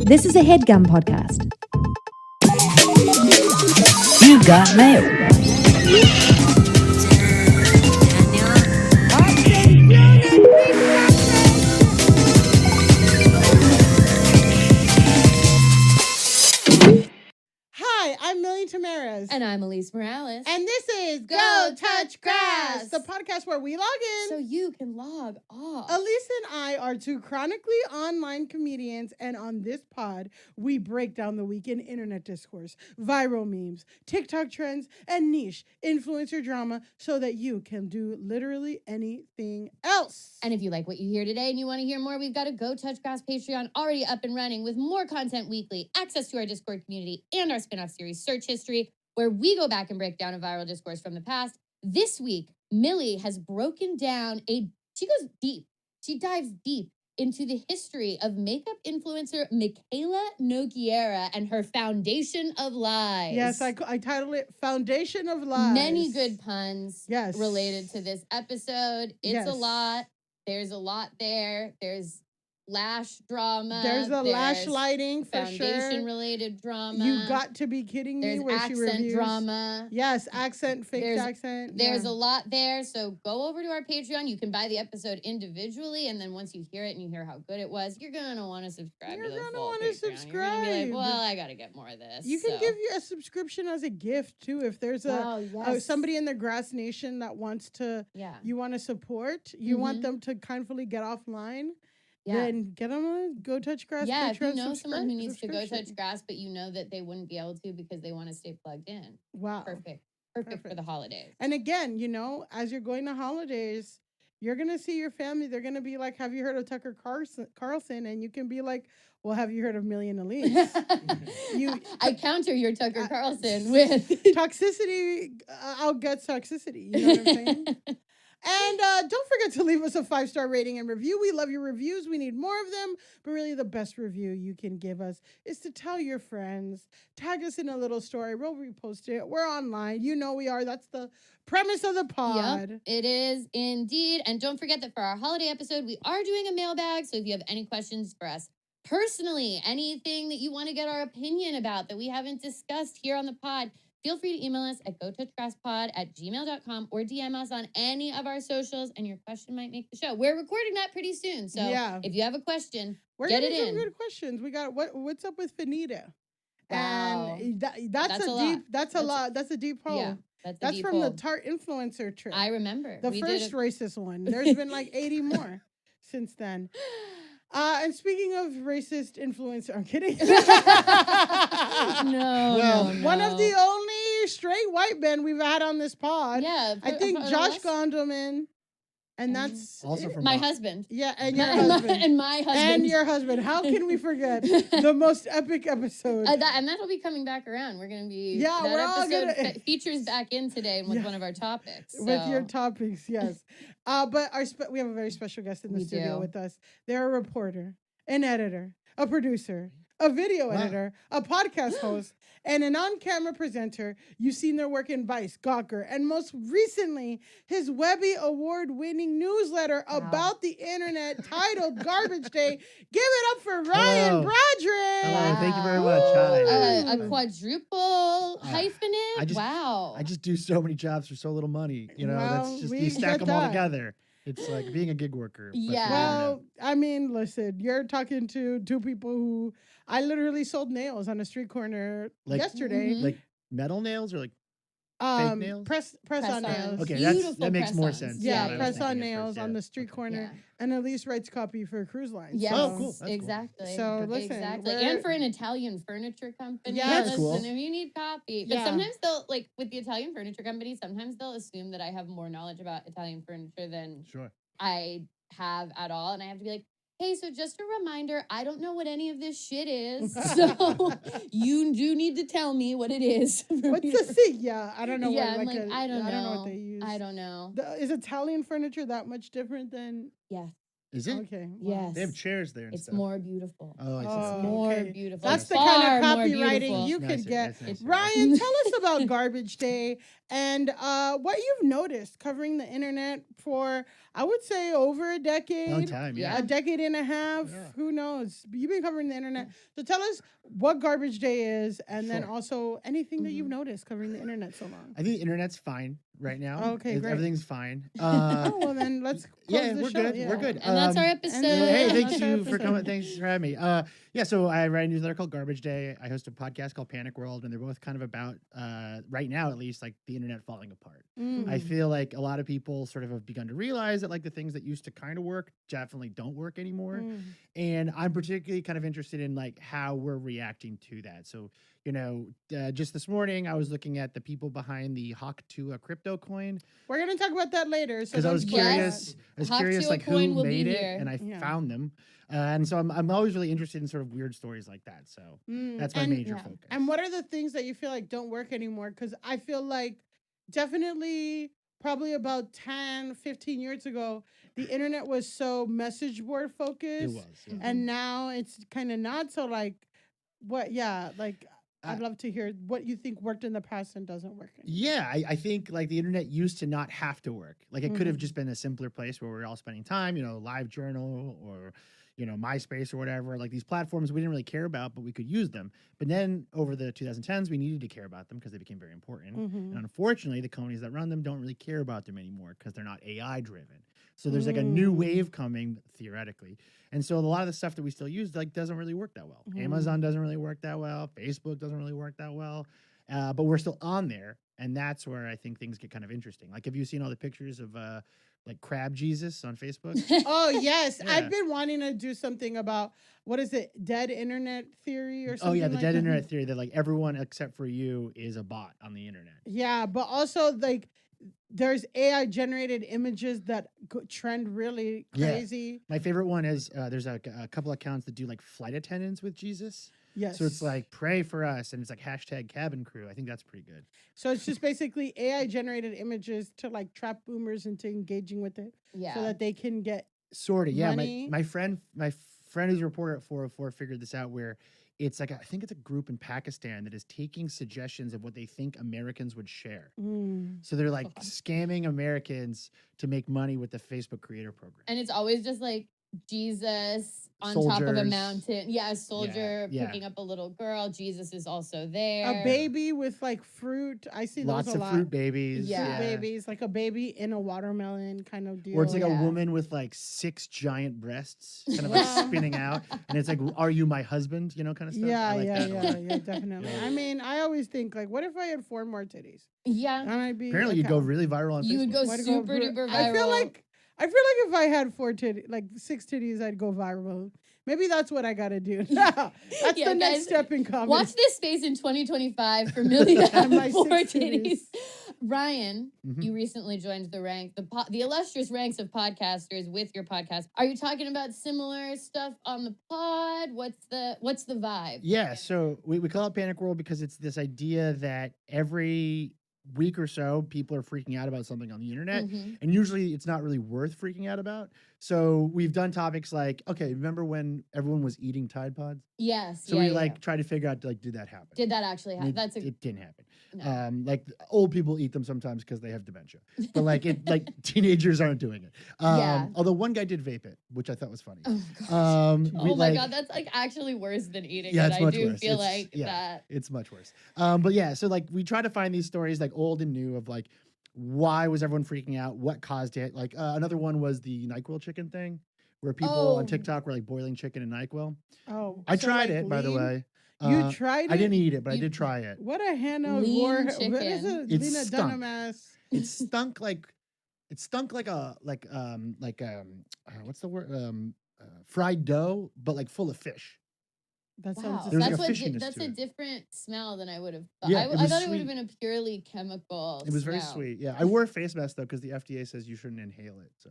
This is a HeadGum podcast. You got mail. Hi, I'm Millie Tamaras. And I'm Elise Morales. And this is Go Touch Grass, the podcast where we log in. so you can log off. Elise and I are two chronically online comedians, and on this pod, we break down the week in internet discourse, viral memes, TikTok trends, and niche influencer drama so that you can do literally anything else. And if you like what you hear today and you want to hear more, we've got a Go Touch Grass Patreon already up and running with more content weekly, access to our Discord community, and our spin-off series, Search History, where we go back and break down a viral discourse from the past. This week, Millie has broken down she goes deep. She dives deep into the history of makeup influencer Michaela Nogueira and her Foundation of Lies. Yes, I titled it Foundation of Lies. Many good puns related to this episode. It's a lot. There's a lot there. There's lash drama. There's lash lighting for sure. Foundation-related drama. You got to be kidding me. There's where accent she reviews. drama. Yes, fake accent. There's a lot there. So go over to our Patreon. You can buy the episode individually, and then once you hear it and you hear how good it was, you're gonna want to subscribe to the full Patreon. You're gonna want to subscribe. You're gonna be like, well, I gotta get more of this. You can give you a subscription as a gift too if there's somebody in the Grass Nation that wants to. Yeah. You want to support. You want them to kindly get offline. Yeah. Then get them a Go Touch Grass. Yeah, if you know someone who needs to go touch grass, but you know that they wouldn't be able to because they want to stay plugged in. Wow. Perfect for the holidays. And again, as you're going to holidays, you're going to see your family. They're going to be like, have you heard of Tucker Carlson? And you can be like, well, have you heard of Millie and Elise? I counter your Tucker Carlson with toxicity outgets toxicity. You know what I'm saying? And don't forget to leave us a 5-star rating and review. We love your reviews. We need more of them. But really, the best review you can give us is to tell your friends. Tag us in a little story. We'll repost it. We're online. You know we are. That's the premise of the pod. Yep, it is indeed. And don't forget that for our holiday episode, we are doing a mailbag. So if you have any questions for us personally, anything that you want to get our opinion about that we haven't discussed here on the pod, feel free to email us at gotouchgrasspod@gmail.com or DM us on any of our socials, and your question might make the show. We're recording that pretty soon, so if you have a question, get it in. Good questions. We got what's up with Finita? Wow. And that's a deep poll. Yeah, that's from the Tart influencer trip. I remember the first racist one. There's been like 80 more since then. And speaking of racist influencer, I'm kidding. No. One of the only straight white men we've had on this pod. Yeah. I think Josh Gondelman. And that's also from my husband. Yeah, and your husband. And my husband. And your husband. How can we forget the most epic episode? And that'll be coming back around. We're going to be... Yeah, that we're all episode gonna... features back in today with one of our topics. So. With your topics, yes. But we have a very special guest in the studio with us. They're a reporter, an editor, a producer, a video editor, a podcast host, and an on-camera presenter. You've seen their work in Vice, Gawker, and most recently, his Webby Award-winning newsletter about the internet titled Garbage Day. Give it up for Ryan Broderick. Hello, thank you very much. Hi. A quadruple hyphenate? I just do so many jobs for so little money. That's just, you stack them all together. It's like being a gig worker. Yeah. Well, I mean, listen, you're talking to two people who I literally sold nails on a street corner yesterday. Like metal nails or like fake nails? Press on nails. Okay, that makes more sense. Yeah, press on nails on the street corner. Yeah. And Elise writes copy for cruise lines. Yes. Oh, cool. That's exactly. Cool. So listen. Exactly. And for an Italian furniture company. Yeah, that's cool. If you need copy. But sometimes they'll, like with the Italian furniture company, sometimes they'll assume that I have more knowledge about Italian furniture than I have at all. And I have to be like, hey, so just a reminder, I don't know what any of this shit is. So you do need to tell me what it is. What's the C? Yeah, I don't know. Yeah, I don't know. I don't know what they use. I don't know. Is Italian furniture that much different than? Yes. Is it? Okay. Wow. Yes. They have chairs there and It's stuff. more beautiful. Oh, I see. Oh, It's more okay. beautiful. That's It's the kind far of more copywriting beautiful. you That's could nicer, get. that's nicer. Ryan, tell us about Garbage Day and what you've noticed covering the internet for, I would say, over a decade. Long time, yeah. A decade and a half. Yeah. Who knows? You've been covering the internet. So tell us what Garbage Day is and then Sure. also anything that you've noticed covering the internet so long. I think the internet's fine right now. Okay, great. Everything's fine. Oh, well, then let's close yeah, the we're show. good. Yeah. We're good. And that's our Um, episode. Hey, Yeah, thank that's our you for episode. coming. Thanks for having me. Yeah, so I write a newsletter called Garbage Day. I host a podcast called Panic World, and they're both kind of about, right now at least, like the internet falling apart. I feel like a lot of people sort of have begun to realize that like the things that used to kind of work definitely don't work anymore. And I'm particularly kind of interested in like how we're reacting to that. So, you know, just this morning I was looking at the people behind the Hawk to a crypto coin. We're going to talk about that later. So Because I was don't spoil curious, that. I was curious like Coin who will be made it, here. and I Yeah. found them, and so I'm always really interested in sort of weird stories like that. So that's my And- major focus. And what are the things that you feel like don't work anymore? Because I feel like definitely probably about 10, 15 years ago, the internet was so message board focused. It was, yeah. And now it's kind of not. So like, what? Yeah, like I'd love to hear what you think worked in the past and doesn't work anymore. Yeah, I think like the internet used to not have to work. Like it could have just been a simpler place where we're all spending time, you know, Live Journal or, you know, MySpace or whatever. Like these platforms we didn't really care about, but we could use them. But then over the 2010s, we needed to care about them because they became very important. And unfortunately, the companies that run them don't really care about them anymore because they're not AI driven. So there's like a new wave coming theoretically. And so a lot of the stuff that we still use like doesn't really work that well. Amazon doesn't really work that well. Facebook doesn't really work that well. But we're still on there. And that's where I think things get kind of interesting. Like, have you seen all the pictures of like Crab Jesus on Facebook? Oh, yes. Yeah. I've been wanting to do something about, what is it, dead internet theory or something Oh yeah, the like dead that? internet theory that like everyone except for you is a bot on the internet. Yeah, but also like there's AI generated images that trend really Yeah. crazy. My favorite one is there's a couple accounts that do like flight attendants with Jesus. Yes. So it's like pray for us, and it's like hashtag cabin crew. I think that's pretty good. So it's just basically AI generated images to like trap boomers into engaging with it Yeah. so that they can get Sort of, yeah. money. My friend who's a reporter at 404 figured this out where it's like I think it's a group in Pakistan that is taking suggestions of what they think Americans would share. So they're like scamming Americans to make money with the Facebook creator program. And it's always just like Jesus on top of a Soldiers. mountain. Yeah, a soldier yeah. picking up a little girl. Jesus is also there. a baby with like fruit. I see Lots those a of lot. fruit babies. Yeah. Fruit babies, like a baby in a watermelon kind of deal. Or it's like Yeah. a woman with like 6 giant breasts kind of Wow. like spinning out. And it's like, are you my husband? You know, kind of stuff. yeah, I like that a lot. yeah, definitely. Yeah. I mean, I always think like, what if I had 4 more titties? Yeah. And I'd be Apparently a you'd go cow. really viral on You would Facebook. go Why to super vir- duper viral. I feel like if I had 4 titties, like 6 titties, I'd go viral. Maybe that's what I gotta do. That's Yeah, the next guys, step in comedy. Watch this space in 2025 for million My four 6 titties. titties. Ryan, Mhm. you recently joined the illustrious ranks of podcasters with your podcast. Are you talking about similar stuff on the pod? What's the vibe? Yeah, so we call it Panic World because it's this idea that every week or so people are freaking out about something on the internet, Mhm. and usually it's not really worth freaking out about. So we've done topics like, okay, remember when everyone was eating Tide Pods? Yes. So yeah, we yeah, like yeah. try to figure out like, did that happen? Did that actually And happen? it didn't happen. No. Like old people eat them sometimes because they have dementia, but like teenagers aren't doing it. Yeah. Although one guy did vape it, which I thought was funny. Oh, gosh. Oh Oh my god, that's like actually worse than eating Yeah, it. it's I much do worse. feel It's- like yeah. that. It's much worse. But yeah, so like we try to find these stories like old and new of like why was everyone freaking out? What caused it? Like another one was the NyQuil chicken thing, where people on Oh. TikTok were like boiling chicken in NyQuil. Oh, I so, tried like, it, by the lean? way. You tried it? I didn't eat it, but I You- did try it. What a Hannah Lean War. What is chicken. it? It Lena stunk. Dunham ass. It stunk like what's the word? Fried dough, but like full of fish. That Wow, sounds There's like that's a fishiness that's to a it. different smell than I would have thought. Yeah, I it was thought it would have sweet. been a purely chemical. It was very smell. sweet. Yeah, I wore a face mask though because the FDA says you shouldn't inhale it. So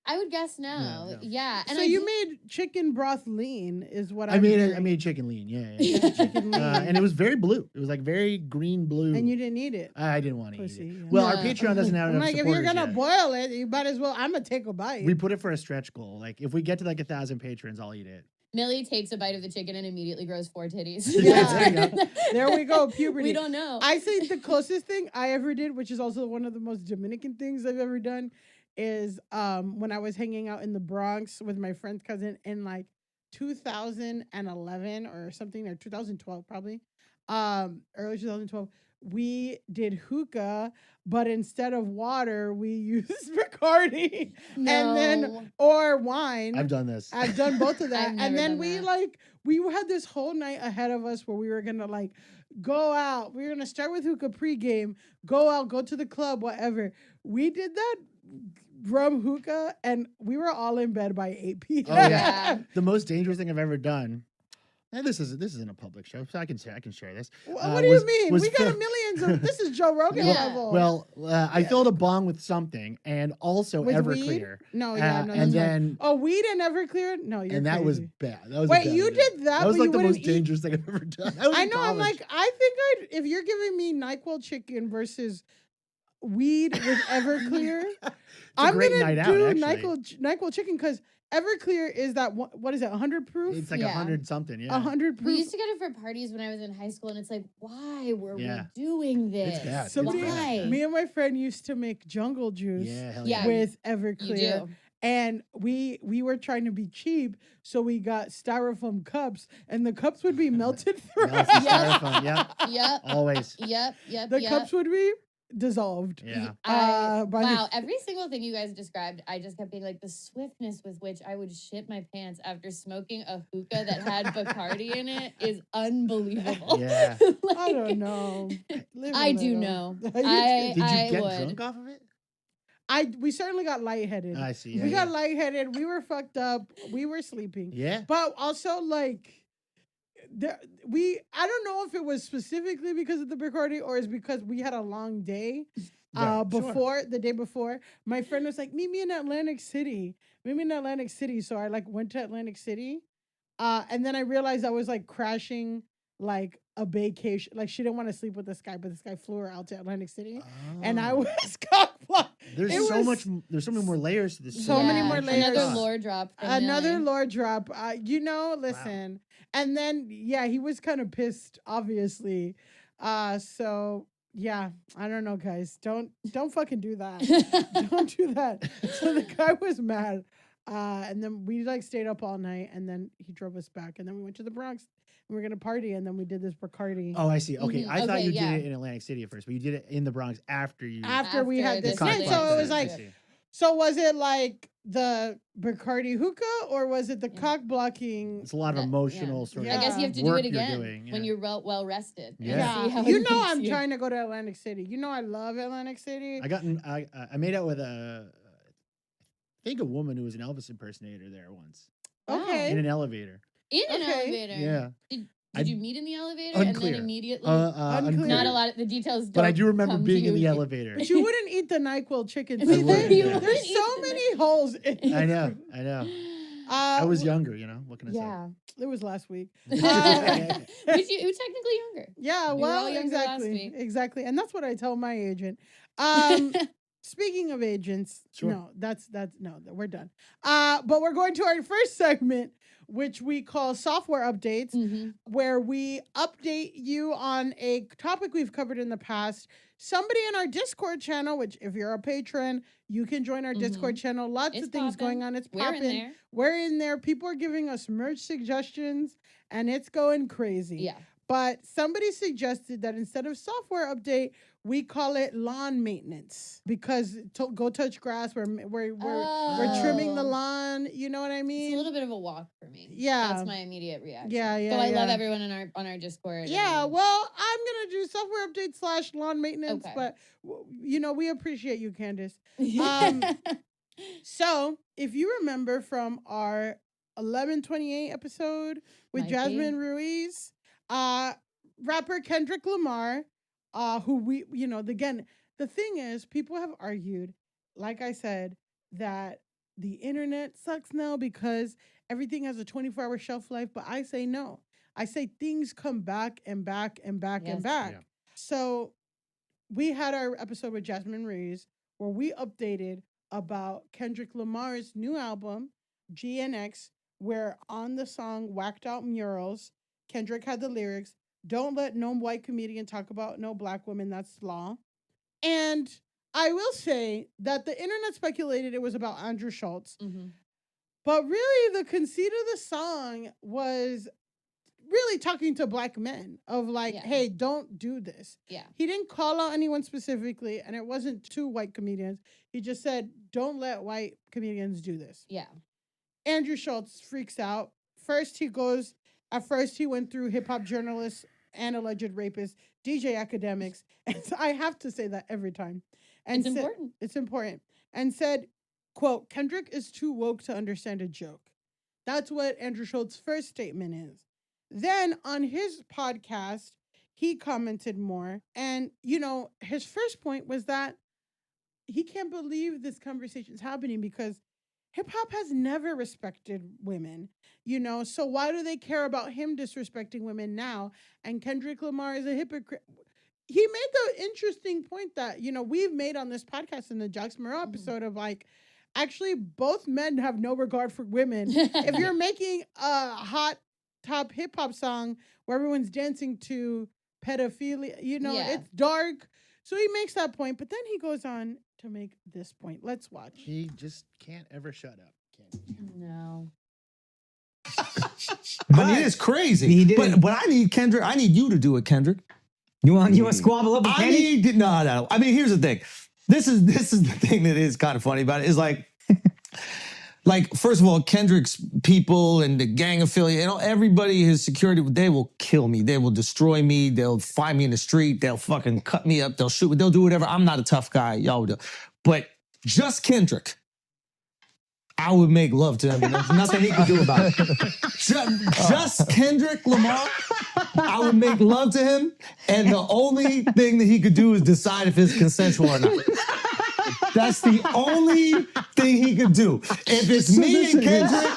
I would guess no. Yeah. And so you made chicken broth lean, is what I made chicken lean. Yeah. Chicken lean. And it was very blue. It was like very green blue. And you didn't eat it. I didn't want to eat it. Yeah. Well, our Patreon doesn't have I'm enough like, if you're supporters gonna yet. boil it, you might as well. I'm gonna take a bite. We put it for a stretch goal. Like if we get to like 1,000 patrons, I'll eat it. Millie takes a bite of the chicken and immediately grows 4 titties. Yeah. There we go. Puberty. We don't know. I think the closest thing I ever did, which is also one of the most Dominican things I've ever done, is when I was hanging out in the Bronx with my friend's cousin in like 2011 or something, or 2012 probably, early 2012. We did hookah, but instead of water, we used Bacardi or wine. I've done this. I've done both of that. I've And then never we had this whole night ahead of us where we were gonna like go out. We were gonna start with hookah pregame, go out, go to the club, whatever. We did that rum hookah, and we were all in bed by 8 p.m. Oh yeah. The most dangerous thing I've ever done. And this isn't a public show, so I can share this. What do you mean? We got millions of. This is Joe Rogan level. Well, I filled a bong with something, and also With Everclear. weed? No, yeah, no. And then weed and Everclear? No, you're and that crazy. was bad. That was a Wait, bad you idea. did that, That was but like you the wouldn't most dangerous thing I've ever done. I know. I'm like, I think if you're giving me NyQuil chicken versus weed with Everclear, I'm great gonna night out, do actually. NyQuil chicken because Everclear is that what is it? 100 proof? It's like 100 something. Yeah. 100 proof. We used to get it for parties when I was in high school, and it's like, why were we Yeah. doing this? It's bad. Somebody, Why? me and my friend used to make jungle juice Yeah. Hell Yeah. yeah. with You Everclear. do. And we were trying to be cheap, so we got styrofoam cups, and the cups would be melted through. Melted styrofoam, yep. Yep. Always. Yep. The cups would be dissolved. Yeah. Wow, every single thing you guys described, I just kept being like the swiftness with which I would shit my pants after smoking a hookah that had Bacardi in it is unbelievable. Yeah. I don't know. I do know. You Did you I get would. drunk off of it? we certainly got lightheaded. I see. We got lightheaded. We were fucked up. We were sleeping. Yeah. But also like I don't know if it was specifically because of the Bacardi or is because we had a long day. Right, The day before, my friend was like, meet me in Atlantic City. So I like went to Atlantic City. And then I realized I was like crashing like a vacation. Like she didn't want to sleep with this guy, but this guy flew her out to Atlantic City. And I was cockblocked. There's so many more layers to this. So many more layers. Another lore drop. From Another Millie. lore drop. Listen. Wow. And then he was kind of pissed, obviously. So yeah, I don't know, guys. Don't fucking do that. Don't do that. So the guy was mad. And then we like stayed up all night, and then he drove us back, and then we went to the Bronx. And we were gonna party, and then we did this Bacardi. Oh, I see. Okay, I thought you yeah. did it in Atlantic City at first, but you did it in the Bronx after we had this the night. cocktail. So it was I like, see. so was it like the Bacardi hookah, or was it the cock blocking? It's a lot of emotional sort of. Yeah. I guess you have to do work it you're again doing, when yeah. you're well rested. and Yeah. see how You it know makes I'm you. trying to go to Atlantic City. You know I love Atlantic City. I made out with I think a woman who was an Elvis impersonator there once Okay. in an elevator. In an Okay. elevator. Yeah. Did you meet in the elevator Unclear. and then immediately? Unclear. Not a lot of the details. But I don't do remember come to being in you. the elevator. But you wouldn't eat the NyQuil chicken. I See, wouldn't, yeah. there's so many holes in it. I know. I was younger, What can I say? Yeah, it was last week. Which you technically younger. Yeah, We were all well, younger last exactly, week. exactly, and that's what I tell my agent. Speaking of agents, Sure. no, we're done. But we're going to our first segment, which we call software updates, where we update you on a topic we've covered in the past. Somebody in our Discord channel, which if you're a patron, you can join our Discord channel. Lots It's of things poppin'. going on. It's We're in popping. there. We're in there. People are giving us merch suggestions, and it's going crazy. Yeah. But somebody suggested that instead of software update, we call it lawn maintenance because go touch grass. We're trimming the lawn. You know what I mean? It's a little bit of a walk for me. Yeah. That's my immediate reaction. Yeah. So I love everyone on our Discord. Yeah, and- well, I'm gonna do software update / lawn maintenance, Okay. but we appreciate you, Candace. So if you remember from our 11/28 episode with Might Jasmine Ruiz, rapper Kendrick Lamar, who again, the thing is, people have argued, like I said, that the internet sucks now because everything has a 24-hour shelf life, but I say no. I say things come back and back and back and Yes. back. Yeah. So we had our episode with Jasmine Reyes where we updated about Kendrick Lamar's new album, GNX, where on the song Whacked Out Murals, Kendrick had the lyrics, "Don't let no white comedian talk about no black women, that's law." And I will say that the internet speculated it was about Andrew Schultz, Mm-hmm. but really the conceit of the song was really talking to black men of like, Yeah. hey, don't do this. Yeah. He didn't call out anyone specifically, and it wasn't two white comedians. He just said, don't let white comedians do this. Yeah. Andrew Schultz freaks out. At first he went through hip hop journalists and alleged rapists, DJ academics. And so I have to say that every time. And It's important. It's important. And said, quote, Kendrick is too woke to understand a joke. That's what Andrew Schultz's first statement is. Then on his podcast, he commented more. And, his first point was that he can't believe this conversation is happening because hip hop has never respected women, so why do they care about him disrespecting women now? And Kendrick Lamar is a hypocrite. He made the interesting point that, we've made on this podcast in the Jax Moreau episode of like, actually, both men have no regard for women. If you're making a hot top hip hop song where everyone's dancing to pedophilia, it's dark. So he makes that point, but then he goes on to make this point. Let's watch. He just can't ever shut up. Can he? No. But it is crazy. He didn't. But I need Kendrick. I need you to do it, Kendrick. You want to squabble up with I Kenny? need no. I mean, here's the thing. This is the thing that is kind of funny about it. Is like, first of all, Kendrick's people and the gang affiliate, everybody, his security, they will kill me. They will destroy me. They'll find me in the street. They'll fucking cut me up. They'll shoot me. They'll do whatever. I'm not a tough guy. Y'all do. But just Kendrick, I would make love to him. And there's nothing he can do about it. Just Kendrick Lamar, I would make love to him. And the only thing that he could do is decide if it's consensual or not. That's the only thing he could do. If it's me and Kendrick,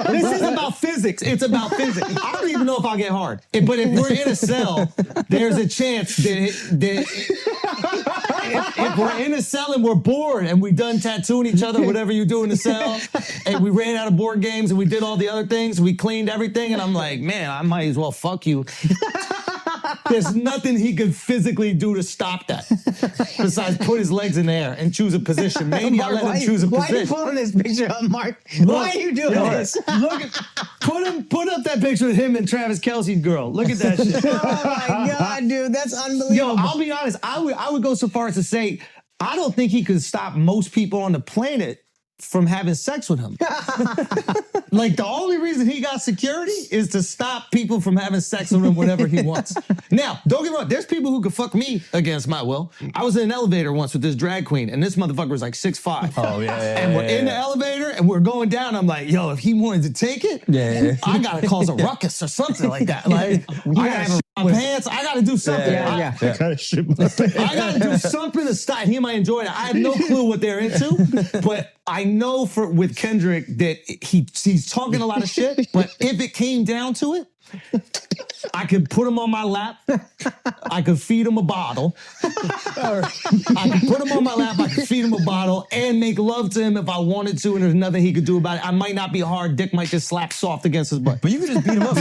this is about physics. It's about physics. I don't even know if I'll get hard. But if we're in a cell, there's a chance that if we're in a cell and we're bored and we done tattooing each other, whatever you do in the cell, and we ran out of board games and we did all the other things, we cleaned everything, and I'm like, man, I might as well fuck you. There's nothing he could physically do to stop that besides put his legs in the air and choose a position. Maybe Mark, I'll let him choose a why position. are you pulling this picture up, Mark? Why are you doing this? Look, put up that picture of him and Travis Kelce's girl. Look at that shit. Oh my God, dude, that's unbelievable. Yo, I'll be honest. I would go so far as to say I don't think he could stop most people on the planet from having sex with him. Like, the only reason he got security is to stop people from having sex with him whenever he wants. Now, don't get me wrong, there's people who could fuck me against my will. I was in an elevator once with this drag queen, and this motherfucker was like 6'5". Oh, yeah. And we're in the elevator, and we're going down. I'm like, yo, if he wanted to take it, I gotta cause a ruckus or something like that. Like, I gotta have my pants. I gotta do something. Yeah. I gotta do something to stop. He might enjoy it. I have no clue what they're into, but I know with Kendrick that he's talking a lot of shit. But if it came down to it, I could put him on my lap. I could feed him a bottle. I could put him on my lap. I could feed him a bottle and make love to him if I wanted to. And there's nothing he could do about it. I might not be hard. Dick might just slap soft against his butt. But you could just beat him up.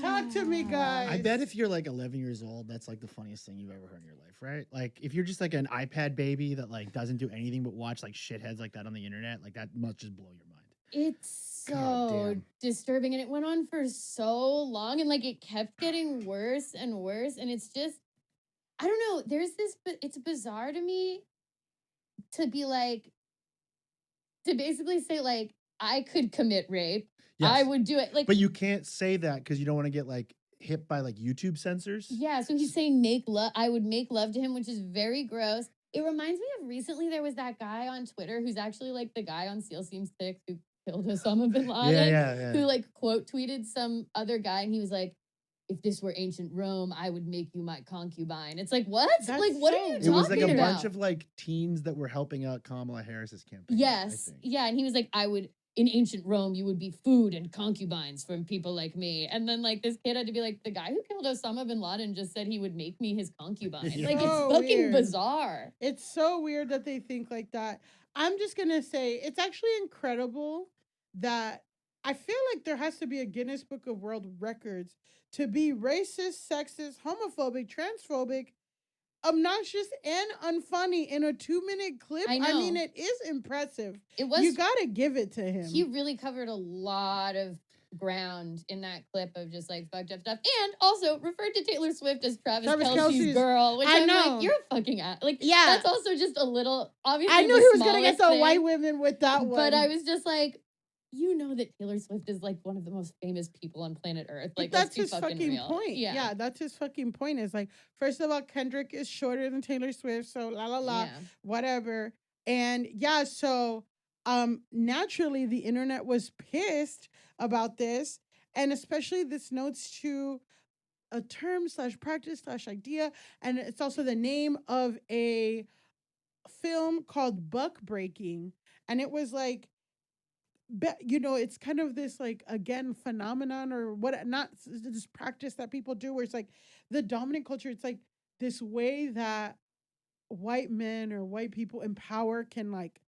Talk to me, guys. I bet if you're like 11 years old, that's like the funniest thing you've ever heard in your life, right? Like if you're just like an iPad baby that like doesn't do anything but watch like shitheads like that on the internet, like that must just blow your mind. It's so Goddamn. disturbing, and it went on for so long, and like it kept getting worse and worse, and it's just, I don't know, there's this, but it's bizarre to me to be like, to basically say like, I could commit rape. Yes. I would do it. Like, But you can't say that because you don't want to get like hit by like YouTube censors. yeah, so he's saying make love. I would make love to him, which is very gross. It reminds me of recently there was that guy on Twitter who's actually like the guy on Seal Seems Thick who killed Osama bin Laden, Yeah. who like quote tweeted some other guy, and he was like, if this were ancient Rome, I would make you my concubine. It's like, what? That's Like, what are so you weird. It was like talking a about? bunch of like teens that were helping out Kamala Harris's campaign. I Yes. think. Yeah. And he was like, in ancient Rome, you would be food and concubines from people like me. And then like this kid had to be like, the guy who killed Osama bin Laden just said he would make me his concubine. Yeah. Like, it's So fucking weird. bizarre. It's so weird that they think like that. I'm just gonna say it's actually incredible that I feel like there has to be a Guinness Book of World Records to be racist, sexist, homophobic, transphobic, obnoxious, and unfunny in a 2-minute clip. I I mean, know. it is impressive. It was, You gotta give it to him. he really covered a lot of ground in that clip of just like fucked up stuff, and also referred to Taylor Swift as Travis Kelce's girl, which I'm know. like, you're a fucking like, Yeah. that's also just a little, obviously I knew the he was gonna get smallest the white thing, women with that one. but I was just like, you know that Taylor Swift is like one of the most famous people on planet Earth. Like, But let's that's be his fucking fucking real. point. Yeah, that's his fucking point. Is like, first of all, Kendrick is shorter than Taylor Swift, so la la la, Yeah. whatever. And yeah, so naturally the internet was pissed about this, and especially this notes to a term / practice / idea, and it's also the name of a film called Buck Breaking, and it was like, you know, it's kind of this like, again, phenomenon or what, not this practice that people do where it's like the dominant culture. It's like this way that white men or white people in power can like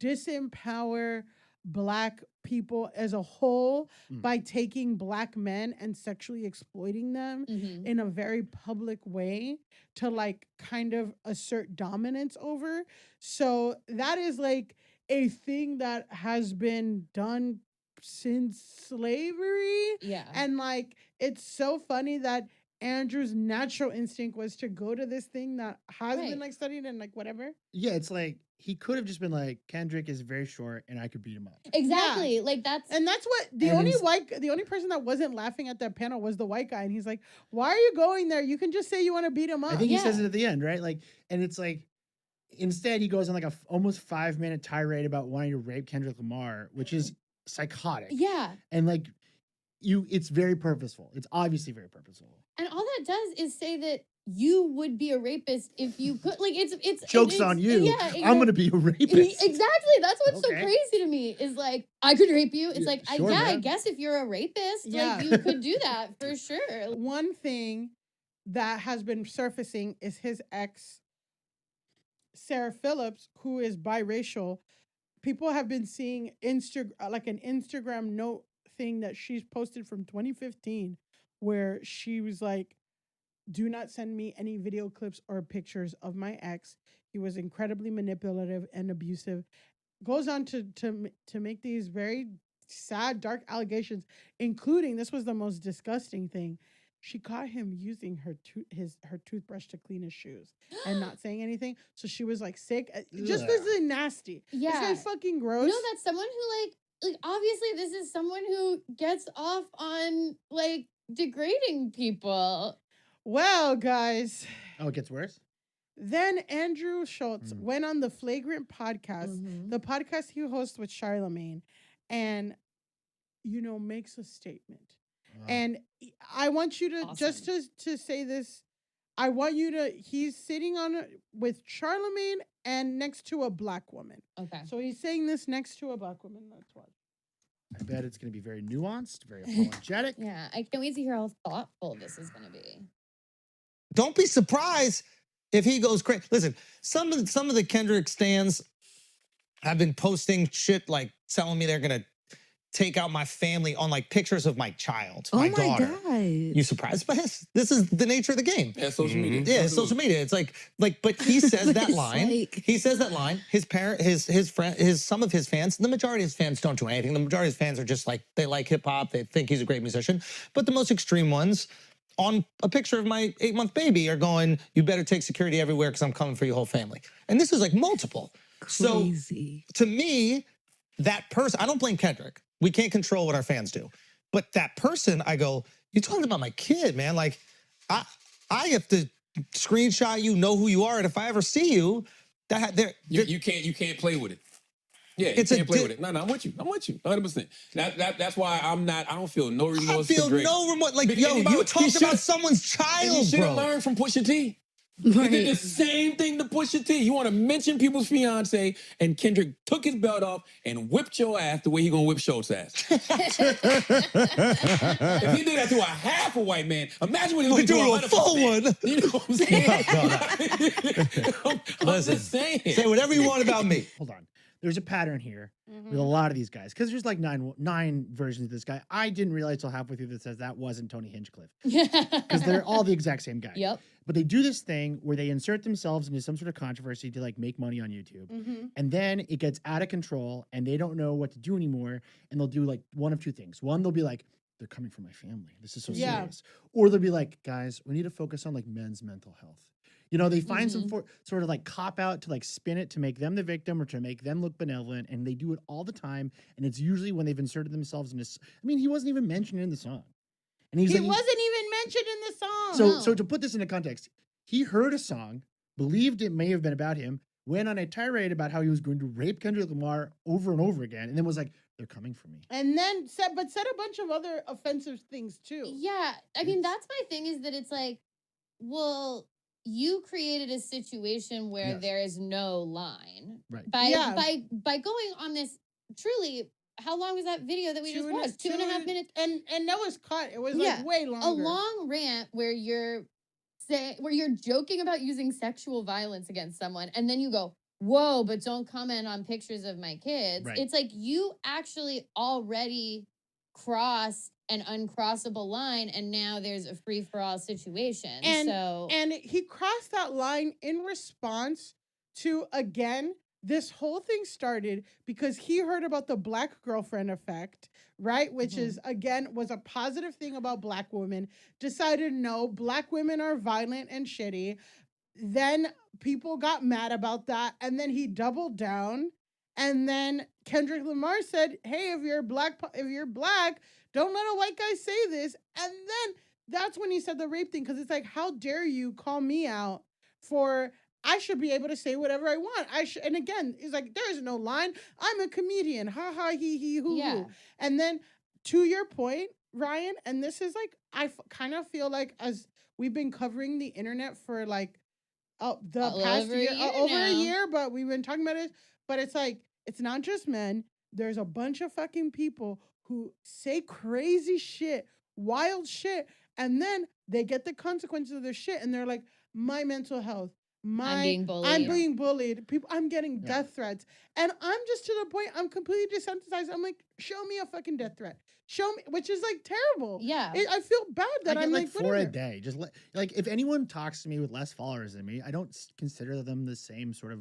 disempower Black people as a whole by taking Black men and sexually exploiting them Mhm. in a very public way to like kind of assert dominance over. So that is like a thing that has been done since slavery. Yeah. And like, it's so funny that Andrew's natural instinct was to go to this thing that has Right. been like studied and like whatever. Yeah, it's like he could have just been like, Kendrick is very short and I could beat him up. Exactly. Like that's And that's what the And only person that wasn't laughing at that panel was the white guy. And he's like, why are you going there? You can just say you want to beat him up. I think he says Yeah. it at the end, right? Like, and it's like, instead he goes on like a almost 5-minute tirade about wanting to rape Kendrick Lamar, which is psychotic. yeah. And like, it's very purposeful. It's obviously very purposeful. And all that does is say that you would be a rapist if you could. Like it's Joke's on you. Yeah, I'm gonna be a rapist. Exactly. That's what's so Okay. crazy to me is like, I could rape you. It's Yeah, like, sure, I man. guess if you're a rapist, Yeah. like you could do that for sure. One thing that has been surfacing is his ex, Sarah Phillips, who is biracial. People have been seeing like an Instagram note thing that she's posted from 2015 where she was like, do not send me any video clips or pictures of my ex. He was incredibly manipulative and abusive. Goes on to make these very sad, dark allegations, including, this was the most disgusting thing, she caught him using her toothbrush to clean his shoes and not saying anything. So she was like sick. Just Ugh. this is nasty. Yeah. This guy's fucking gross. No, that's someone who like obviously this is someone who gets off on like degrading people. Well, guys, Oh, it gets worse? then Andrew Schultz went on the Flagrant podcast, Mhm. the podcast he hosts with Charlemagne, and, you know, makes a statement. And I want you to, just to say this, I want you to, he's sitting with Charlemagne and next to a Black woman. Okay. So he's saying this next to a Black woman. Let's watch. I bet it's going to be very nuanced, very apologetic. Yeah, I can't wait to hear how thoughtful this is gonna be. Don't be surprised if he goes crazy. Listen, some of the Kendrick stans have been posting shit like telling me they're gonna take out my family on like pictures of my child, my daughter. God. You surprised by this? This is the nature of the game. Yeah, social media. Yeah, it's social media. It's like, but he says that It's line. like- He says that line. His parent, his friend, some of his fans. The majority of his fans don't do anything. The majority of his fans are just like, they like hip hop. They think he's a great musician. But the most extreme ones, on a picture of my 8-month baby, are going, "You better take security everywhere because I'm coming for your whole family." And this is like multiple. Crazy. So to me, that person, I don't blame Kendrick. We can't control what our fans do. But that person, I go, you're talking about my kid, man. Like, I have to screenshot you, know who you are, and if I ever see you, You can't play with it. Yeah, It's you a can't play di- with it. No, I'm with you. 100%. That's why I don't feel no I remorse feel for Drake. no remorse. Like, Because yo, you talked about someone's And child, he should have bro. learned from Pusha T. He did the same thing to Pusha T. You want to mention people's fiance, and Kendrick took his belt off and whipped your ass the way he gonna whip Schultz's ass. If he did that to a half a white man, imagine what he would do to a full one. You know what I'm saying? I'm Listen, just saying. say whatever you want about me. Hold on. There's a pattern here with a lot of these guys because there's like nine versions of this guy. I didn't realize till halfway through that says that wasn't Tony Hinchcliffe because they're all the exact same guy. Yep. But they do this thing where they insert themselves into some sort of controversy to like make money on YouTube, and then it gets out of control and they don't know what to do anymore. And they'll do like one of two things. One, they'll be like, "They're coming for my family. This is so serious," or they'll be like, "Guys, we need to focus on like men's mental health." You know, they find some sort of like cop out to like spin it to make them the victim or to make them look benevolent. And they do it all the time. And it's usually when they've inserted themselves in this. I mean, he wasn't even mentioned in the song. And He wasn't even mentioned in the song. So to put this into context, he heard a song, believed it may have been about him, went on a tirade about how he was going to rape Kendrick Lamar over and over again. And then was like, "They're coming for me." And then said a bunch of other offensive things too. Yeah. I mean, that's my thing is that it's like, well, you created a situation where there is no line. Right. By going on this truly, how long was that video that we just watched? 2.5 minutes. And that was cut. It was like way longer. A long rant where you're joking about using sexual violence against someone, and then you go, "Whoa, but don't comment on pictures of my kids." Right. It's like you actually already crossed an uncrossable line, and now there's a free-for-all situation. And he crossed that line in response to, again, this whole thing started because he heard about the black girlfriend effect, right? Which is, again, was a positive thing about black women. Decided, no, black women are violent and shitty. Then people got mad about that. And then he doubled down. And then Kendrick Lamar said, "Hey, if you're black, don't let a white guy say this." And then that's when he said the rape thing, because it's like, how dare you call me out for, I should be able to say whatever I want. And again, it's like, there is no line. I'm a comedian. Ha ha, he, hoo, hoo. And then to your point, Ryan, and this is like, I kind of feel like as we've been covering the internet for like the past year, over a year, but we've been talking about it. But it's like, it's not just men. There's a bunch of fucking people who say crazy shit, wild shit, and then they get the consequences of their shit, and they're like, my mental health, I'm being bullied. People, I'm getting death threats, and I'm just to the point. I'm completely desensitized. I'm like, show me a fucking death threat. Show me, which is like terrible. Yeah, I feel bad that I'm like 4 a day. Just like if anyone talks to me with less followers than me, I don't consider them the same sort of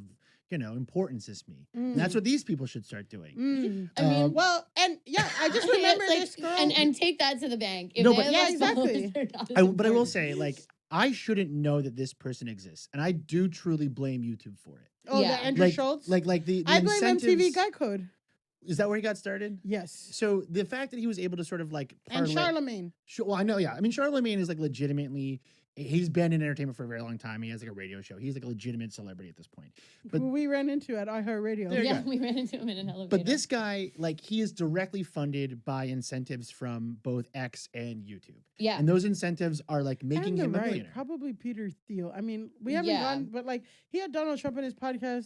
importance as me. And that's what these people should start doing. I mean, well, and I just remember this girl and take that to the bank. If exactly. But I will say, like, I shouldn't know that this person exists, and I do truly blame YouTube for it. Oh, the Andrew Schultz. Like the I blame MTV incentives- Guy Code. Is that where he got started? Yes. So the fact that he was able to sort of like And Charlemagne. Well, I know, yeah. I mean, Charlemagne is like legitimately. He's been in entertainment for a very long time. He has like a radio show. He's like a legitimate celebrity at this point. But who we ran into at iHeartRadio. Yeah, we ran into him in an elevator. But this guy, like, he is directly funded by incentives from both X and YouTube. Yeah. And those incentives are like making him a millionaire. Probably Peter Thiel. I mean, we haven't gone, but like he had Donald Trump in his podcast.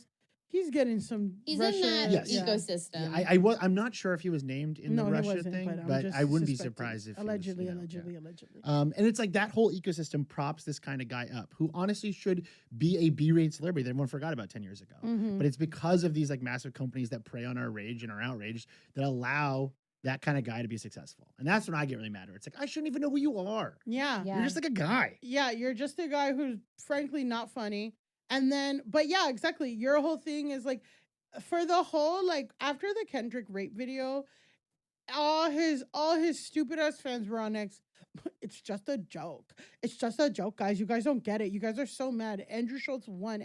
He's getting some. He's Russia, in that ecosystem. Yeah, I'm not sure if he was named in the he Russia wasn't, thing, but I wouldn't be surprised if allegedly. And it's like that whole ecosystem props this kind of guy up, who honestly should be a B-rated celebrity that everyone forgot about 10 years ago. But it's because of these like massive companies that prey on our rage and our outrage that allow that kind of guy to be successful. And that's when I get really mad. It's like, I shouldn't even know who you are. Yeah. You're just like a guy. Yeah, you're just a guy who's frankly not funny. And then, but yeah, exactly. Your whole thing is like, for the whole, like, after the Kendrick rape video, all his stupid ass fans were on X. It's just a joke. It's just a joke, guys. You guys don't get it. You guys are so mad. Andrew Schultz won.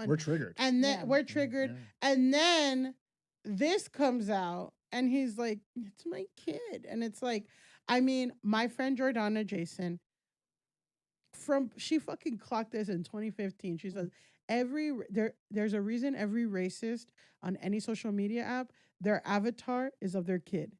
We're triggered. And then we're triggered. Yeah. And then this comes out and he's like, it's my kid. And it's like, I mean, my friend Jordana Jason, she fucking clocked this in 2015. She says, there's a reason every racist on any social media app, their avatar is of their kid.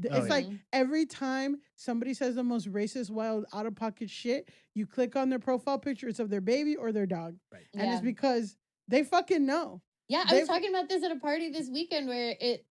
It's like every time somebody says the most racist, wild, out of pocket shit, you click on their profile picture, it's of their baby or their dog. Right. And it's because they fucking know. Yeah, I was talking about this at a party this weekend where it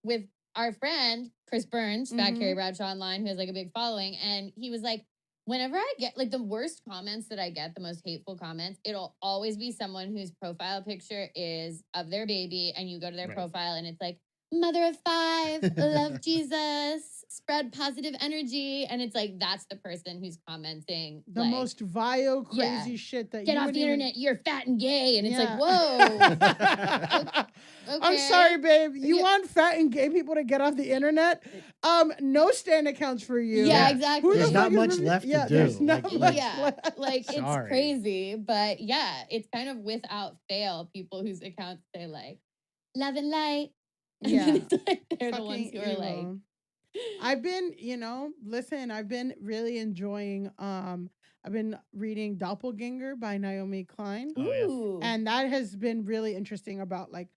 with our friend Chris Burns, Fat Carrie Bradshaw Online, who has like a big following, and he was like, whenever I get like the worst comments that I get, the most hateful comments, it'll always be someone whose profile picture is of their baby, and you go to their profile and it's like, mother of 5, love Jesus, spread positive energy. And it's like, that's the person who's commenting. The like, most vile, crazy shit that get you off would the even- internet, you're fat and gay. And it's like, whoa. Okay. I'm sorry, babe. You want fat and gay people to get off the internet? No stand accounts for you. Yeah, exactly. Who the There's fuck not is much really- left to yeah, do. There's not Like, much Yeah, left. like it's Sorry. crazy, but yeah, it's kind of without fail people whose accounts say like love and light. And Yeah. then it's like they're the ones Fucking who are like, evil. I've been, listen, I've been really enjoying I've been reading Doppelganger by Naomi Klein. Oh, yeah. ooh, And that has been really interesting about like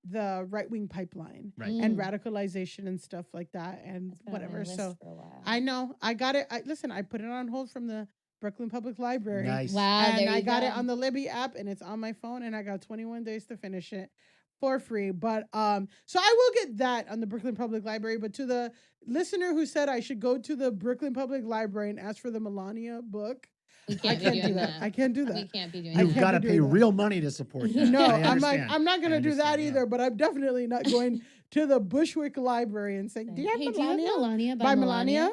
the right-wing pipeline Right. and radicalization and stuff like that and That's been on my whatever. list So for a while. I know I got it. I put it on hold from the Brooklyn Public Library. Nice. Wow, And there I you got go. it on the Libby app and it's on my phone and I got 21 days to finish it for free. But so I will get that on the Brooklyn Public Library. But to the listener who said I should go to the Brooklyn Public Library and ask for the Melania book, We I can't be can't do doing that. I can't do that. We can't be doing You've can't got to be pay doing that. real money to support that. No, I I'm like, understand. I'm not I gonna do that understand, yeah. either. But I'm definitely not going to the Bushwick Library and saying, "Do you have Hey, Melania?" do you have Melania by Melania?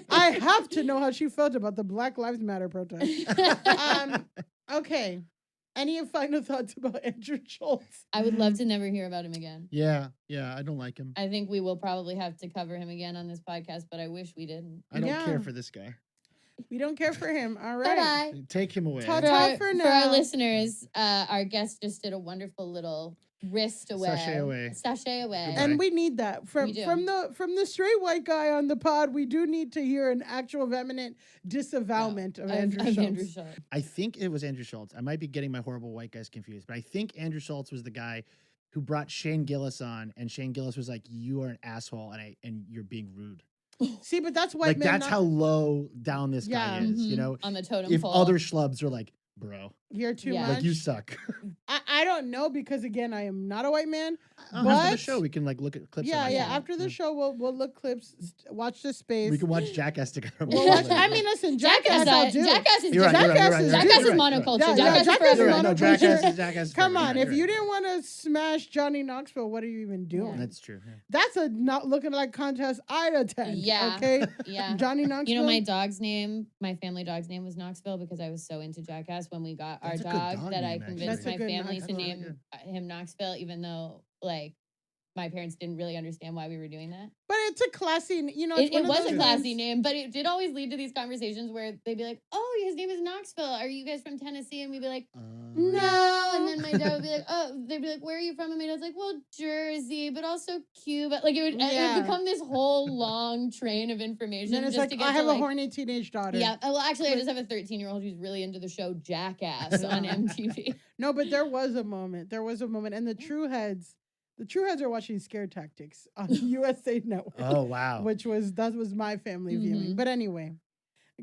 I have to know how she felt about the Black Lives Matter protest. Okay. Any final thoughts about Andrew Schultz? I would love to never hear about him again. Yeah, I don't like him. I think we will probably have to cover him again on this podcast, but I wish we didn't. I don't Yeah. care for this guy. We don't care for him. All right. Bye-bye. Take him away. Ta-ta. For our, for for our now. listeners, our guest just did a wonderful little wrist away. Sashay away. Sashay away. Goodbye. And we need that from We do. from the straight white guy on the pod. We do need to hear an actual vehement disavowment of Andrew Schultz. Andrew Schultz. I think it was Andrew Schultz. I might be getting my horrible white guys confused, but I think Andrew Schultz was the guy who brought Shane Gillis on, and Shane Gillis was like, "You are an asshole, and you're being rude." See, but that's white Like men. that's how low down this guy Yeah. is. You Mhm. know, On the totem if pole. other schlubs are like, "Bro, you're too Yeah. much. like you suck." I don't know because again, I am not a white man. After But- the show, we can like look at clips. Yeah, of yeah. it. After the show, we'll look clips, watch the space. We can watch Jackass together. We'll watch, I mean, listen, Jackass, I'll do. Jackass is You're right, different. you're right, you're right, Jackass Jackass is is right. monoculture. Yeah, Jackass is Jackass for is everyone. No, monoculture. Jackass is Jackass. is Come perfect. on, You're if right. you didn't want to smash Johnny Knoxville, what are you even doing? That's true. Yeah. That's a not looking like contest I'd attend. Yeah. Okay. Yeah. Johnny Knoxville. You know, my dog's name, my family dog's name was Knoxville because I was so into Jackass when we got That's a our good dog dog that I name, actually. convinced That's a my good family to Knoxville. name him Knoxville, even though, like, my parents didn't really understand why we were doing that. But it's a classy, it's It one of was those a classy names- name, but it did always lead to these conversations where they'd be like, "Oh, his name is Knoxville. Are you guys from Tennessee?" And we'd be like, "No." And then my dad would be like, "Oh," they'd be like, "Where are you from?" And my dad's like, "Well, Jersey, but also Cuba." Like it Yeah. would become this whole long train of information. Then it's just like, to get I have to, a like, horny teenage daughter. Yeah. Well, actually, I just have a 13-year-old who's really into the show Jackass on MTV. No, but there was a moment. And the true heads are watching Scare Tactics on USA Network. Oh wow. That was my family viewing. Mhm. But anyway,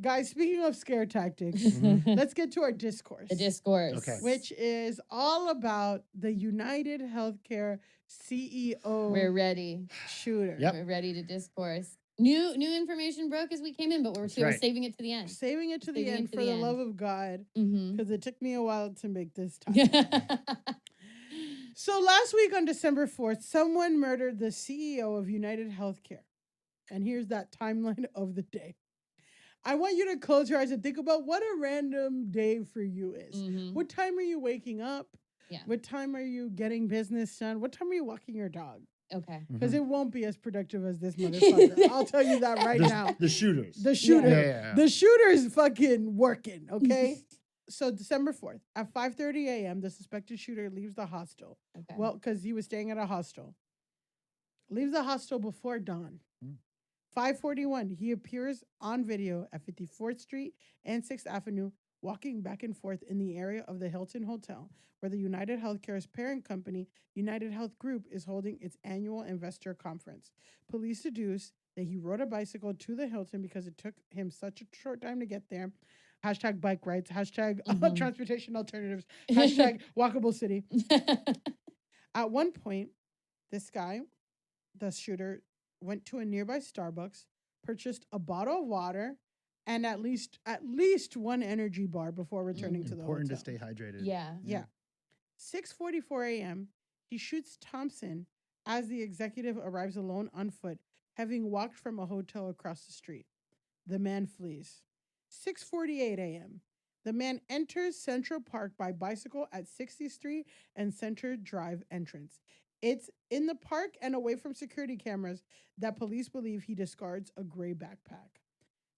guys, speaking of Scare Tactics, let's get to our discourse. The discourse. Okay. Which is all about the United Healthcare CEO We're ready. shooter. Yep. We're ready to discourse. New information broke as we came in, but we're right. saving it to the end. Saving it to the Saving it end to for the the end. love of God, Mm-hmm. because it took me a while to make this time. So last week on December 4th, someone murdered the CEO of United Healthcare. And here's that timeline of the day. I want you to close your eyes and think about what a random day for you is. Mhm. What time are you waking up? Yeah. What time are you getting business done? What time are you walking your dog? Okay. Because it won't be as productive as this motherfucker. I'll tell you that right now. The shooters. The shooter. Yeah. The shooter's fucking working, okay? So December 4th, at 5:30 a.m., the suspected shooter leaves the hostel. Okay. Well, because he was staying at a hostel. Leaves the hostel before dawn. 5:41, he appears on video at 54th Street and 6th Avenue walking back and forth in the area of the Hilton Hotel, where the United Healthcare's parent company, United Health Group, is holding its annual investor conference. Police deduce that he rode a bicycle to the Hilton because it took him such a short time to get there. Hashtag bike rides, hashtag transportation alternatives, hashtag walkable city. At one point, this guy, the shooter, went to a nearby Starbucks, purchased a bottle of water, and at least one energy bar before returning to the hotel. Important to stay hydrated. Yeah. 6:44 a.m. He shoots Thompson as the executive arrives alone on foot, having walked from a hotel across the street. The man flees. 6:48 a.m. The man enters Central Park by bicycle at 60th Street and Center Drive entrance. It's in the park and away from security cameras that police believe he discards a gray backpack.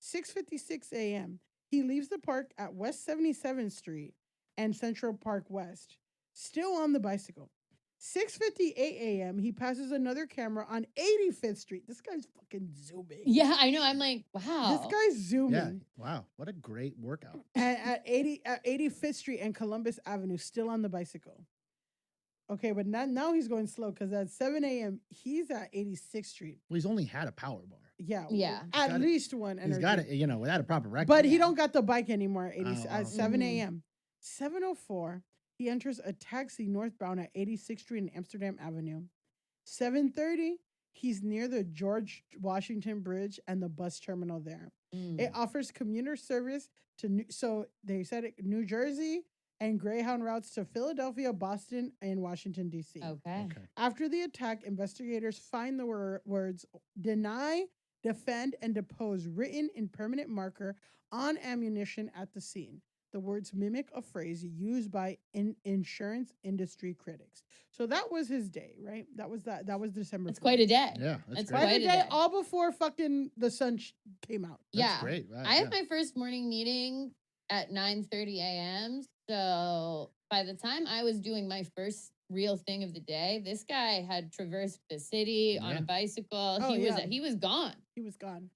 6:56 a.m. He leaves the park at West 77th Street and Central Park West, still on the bicycle. 6:58 a.m. He passes another camera on 85th Street. This guy's fucking zooming. Yeah, I know. I'm like, wow. This guy's zooming. Yeah. Wow. What a great workout. At 85th Street and Columbus Avenue, still on the bicycle. Okay, but now he's going slow because at 7 a.m. he's at 86th Street. Well, he's only had a power bar. Yeah. At least one. He's got it, without a proper record. But he don't got the bike anymore at 7 Mhm. a.m. 7:04, he enters a taxi northbound at 86th Street and Amsterdam Avenue. 7:30, he's near the George Washington Bridge and the bus terminal there. It offers commuter service to, so they said it, New Jersey and Greyhound routes to Philadelphia, Boston, and Washington, D.C. Okay. After the attack, investigators find the words deny, defend, and depose written in permanent marker on ammunition at the scene. The words mimic a phrase used by insurance industry critics. So that was his day, right? That was December. It's quite a day. Yeah, That's great. Quite quite a day, all before fucking the sun came out. That's great. Right, I have my first morning meeting at 9:30 a.m. So by the time I was doing my first real thing of the day, this guy had traversed the city on a bicycle. Oh, he was gone. He was gone. He was gone.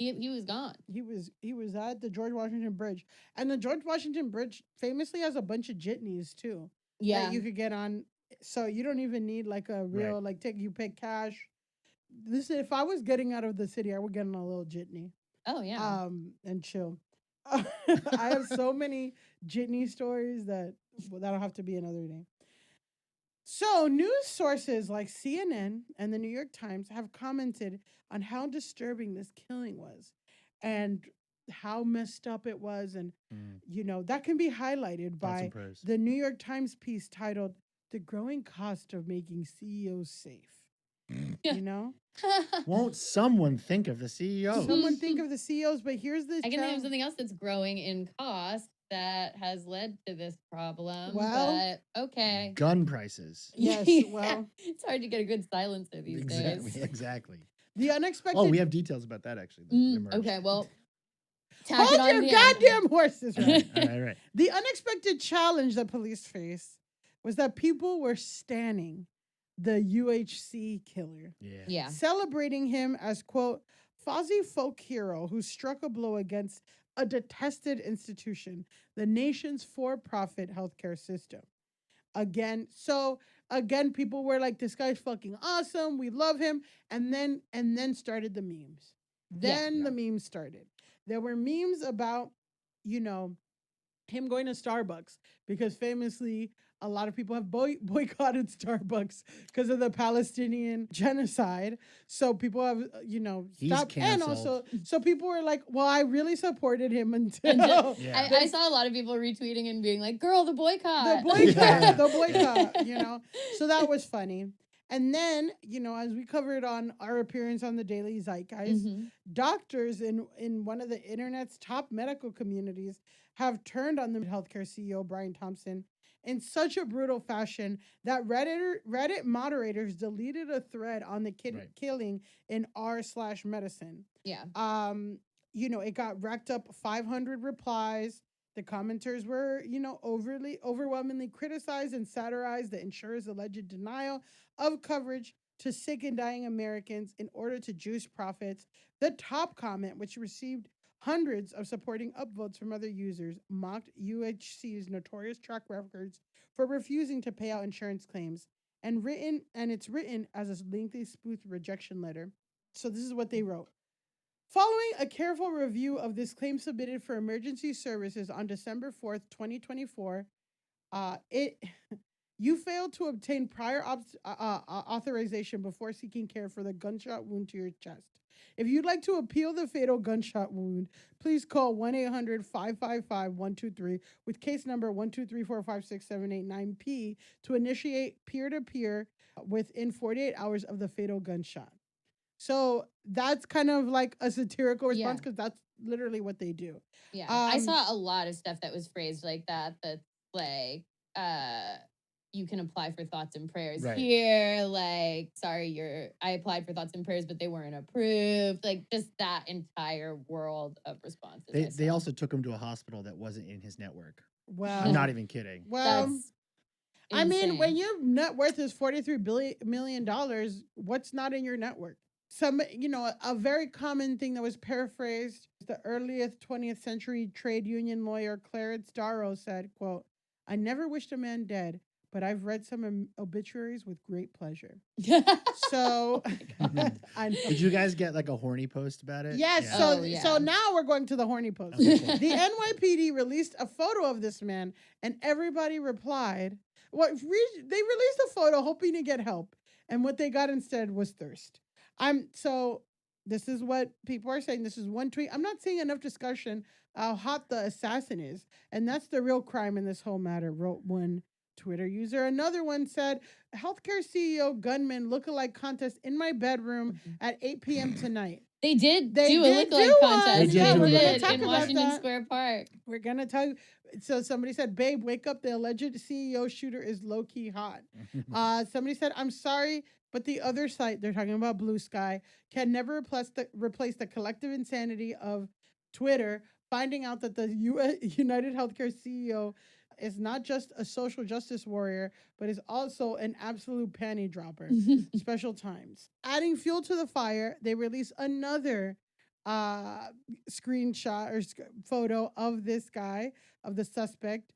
He was at the George Washington Bridge. And the George Washington Bridge famously has a bunch of jitneys too. Yeah. That you could get on. So you don't even need like a real you pay cash. If I was getting out of the city, I would get on a little jitney. Oh yeah. And chill. I have so many jitney stories that'll have to be another day. So news sources like CNN and the New York Times have commented on how disturbing this killing was and how messed up it was. And, that can be highlighted by the New York Times piece titled "The Growing Cost of Making CEOs Safe." Won't someone think of the CEO? Someone think of the CEOs, but here's the I can think of something else that's growing in cost that has led to this problem. Well, but okay. Gun prices. Yes, well. It's hard to get a good silencer these days. Exactly. The unexpected. Oh, we have details about that actually. Okay, well. Hold your goddamn horses. Right. Right. The unexpected challenge that police faced was that people were standing the UHC killer. Yeah. Celebrating him as, quote, Fozzie folk hero who struck a blow against a detested institution, the nation's for-profit healthcare system. Again, people were like, this guy's fucking awesome. We love him. And then started the memes. The memes started. There were memes about, him going to Starbucks because famously a lot of people have boycotted Starbucks because of the Palestinian genocide. So people have, stopped. And also, so people were like, well, I really supported him until. I saw a lot of people retweeting and being like, girl, the boycott. The boycott, So that was funny. And then, as we covered on our appearance on the Daily Zeitgeist, doctors in one of the internet's top medical communities have turned on the healthcare CEO, Brian Thompson, in such a brutal fashion that Reddit moderators deleted a thread on the killing in r/medicine. Yeah. It got racked up 500 replies. The commenters were, overwhelmingly criticized and satirized the insurer's alleged denial of coverage to sick and dying Americans in order to juice profits. The top comment, which received Hundreds of supporting upvotes from other users mocked UHC's notorious track records for refusing to pay out insurance claims, and it's written as a lengthy spoof rejection letter. So this is what they wrote. Following a careful review of this claim submitted for emergency services on December 4th, 2024, you failed to obtain prior authorization before seeking care for the gunshot wound to your chest. If you'd like to appeal the fatal gunshot wound, please call 1-800-555-123 with case number 123456789P to initiate peer-to-peer within 48 hours of the fatal gunshot. So that's kind of like a satirical response because that's literally what they do. Yeah. I saw a lot of stuff that was phrased like that. That's like, you can apply for thoughts and prayers here. Like, sorry, I applied for thoughts and prayers, but they weren't approved. Like, just that entire world of responses. They also took him to a hospital that wasn't in his network. Well, I'm not even kidding. Well, I mean, when your net worth is $43 million, what's not in your network? A very common thing that was paraphrased, the earliest 20th century trade union lawyer Clarence Darrow said, quote, "I never wished a man dead, but I've read some obituaries with great pleasure." So, did you guys get like a horny post about it? Yes. Yeah. So now we're going to the horny post. Okay, cool. The NYPD released a photo of this man, and everybody replied. They released a photo hoping to get help, and what they got instead was thirst. So this is what people are saying. This is one tweet. I'm not seeing enough discussion how hot the assassin is, and that's the real crime in this whole matter, wrote one Twitter user. Another one said, "Healthcare CEO gunman lookalike contest in my bedroom at 8 p.m. tonight." They did do a lookalike contest. They did in Washington Square Park. We're going to tell you. So somebody said, "Babe, wake up. The alleged CEO shooter is low-key hot." Somebody said, "I'm sorry, but the other site," they're talking about Blue Sky, "can never replace the collective insanity of Twitter, finding out that the United Healthcare CEO is not just a social justice warrior, but is also an absolute panty dropper." Special times. Adding fuel to the fire, they release another screenshot or photo of this guy, of the suspect,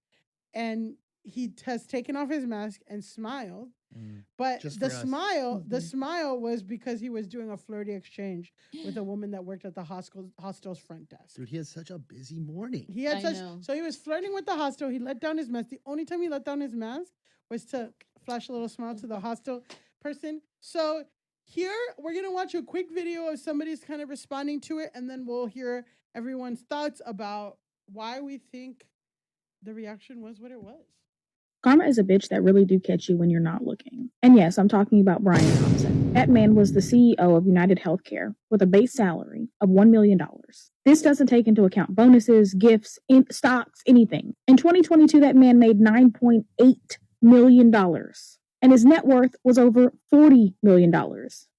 and he has taken off his mask and smiled. But the smile was because he was doing a flirty exchange with a woman that worked at the hostel's front desk. Dude, he had such a busy morning. So he was flirting with the hostel. He let down his mask. The only time he let down his mask was to flash a little smile to the hostel person. So here we're gonna watch a quick video of somebody's kind of responding to it, and then we'll hear everyone's thoughts about why we think the reaction was what it was. Karma is a bitch that really do catch you when you're not looking. And yes, I'm talking about Brian Thompson. That man was the CEO of United Healthcare with a base salary of $1 million. This doesn't take into account bonuses, gifts, stocks, anything. In 2022, that man made $9.8 million. And his net worth was over $40 million.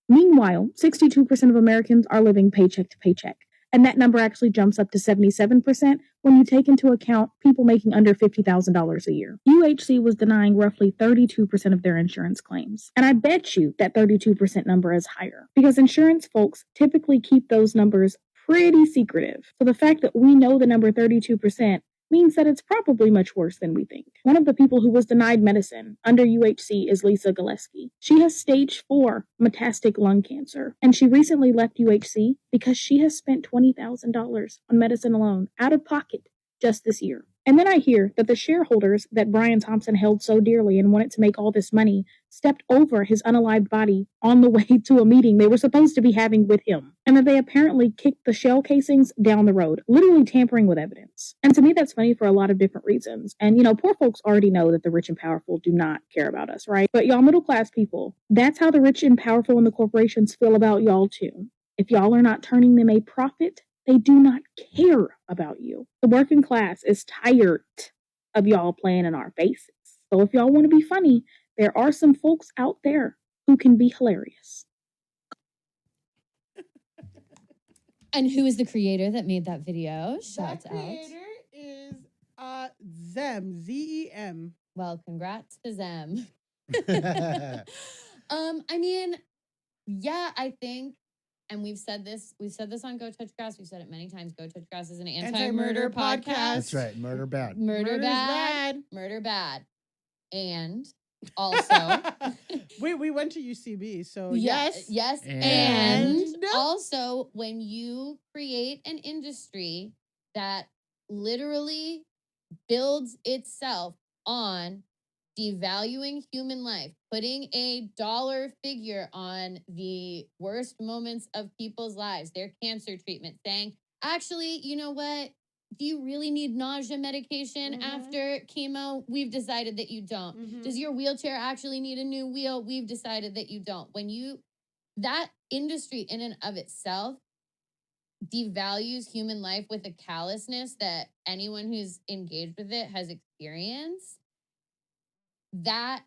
Meanwhile, 62% of Americans are living paycheck to paycheck. And that number actually jumps up to 77% when you take into account people making under $50,000 a year. UHC was denying roughly 32% of their insurance claims. And I bet you that 32% number is higher because insurance folks typically keep those numbers pretty secretive. So the fact that we know the number 32% means that it's probably much worse than we think. One of the people who was denied medicine under UHC is Lisa Gillespie. She has stage 4 metastatic lung cancer, and she recently left UHC because she has spent $20,000 on medicine alone, out of pocket, just this year. And then I hear that the shareholders that Brian Thompson held so dearly and wanted to make all this money stepped over his unalived body on the way to a meeting they were supposed to be having with him, and that they apparently kicked the shell casings down the road, literally tampering with evidence. And to me, that's funny for a lot of different reasons. And, poor folks already know that the rich and powerful do not care about us, right? But y'all middle-class people, that's how the rich and powerful and the corporations feel about y'all too. If y'all are not turning them a profit, they do not care about you. The working class is tired of y'all playing in our faces. So if y'all want to be funny, there are some folks out there who can be hilarious. And who is the creator that made that video? Shout out. The creator is Zem, Z-E-M. Well, congrats to Zem. I mean, yeah, I think and we've said this on Go Touch Grass. We've said it many times. Go Touch Grass is an Anti-murder anti-murder podcast. That's right. Murder bad. Murder bad. Murder bad. And also, we went to UCB, so yes. And also, when you create an industry that literally builds itself on devaluing human life, putting a dollar figure on the worst moments of people's lives, their cancer treatment, saying, actually, you know what? Do you really need nausea medication after chemo? We've decided that you don't. Does your wheelchair actually need a new wheel? We've decided that you don't. That industry in and of itself devalues human life with a callousness that anyone who's engaged with it has experienced. That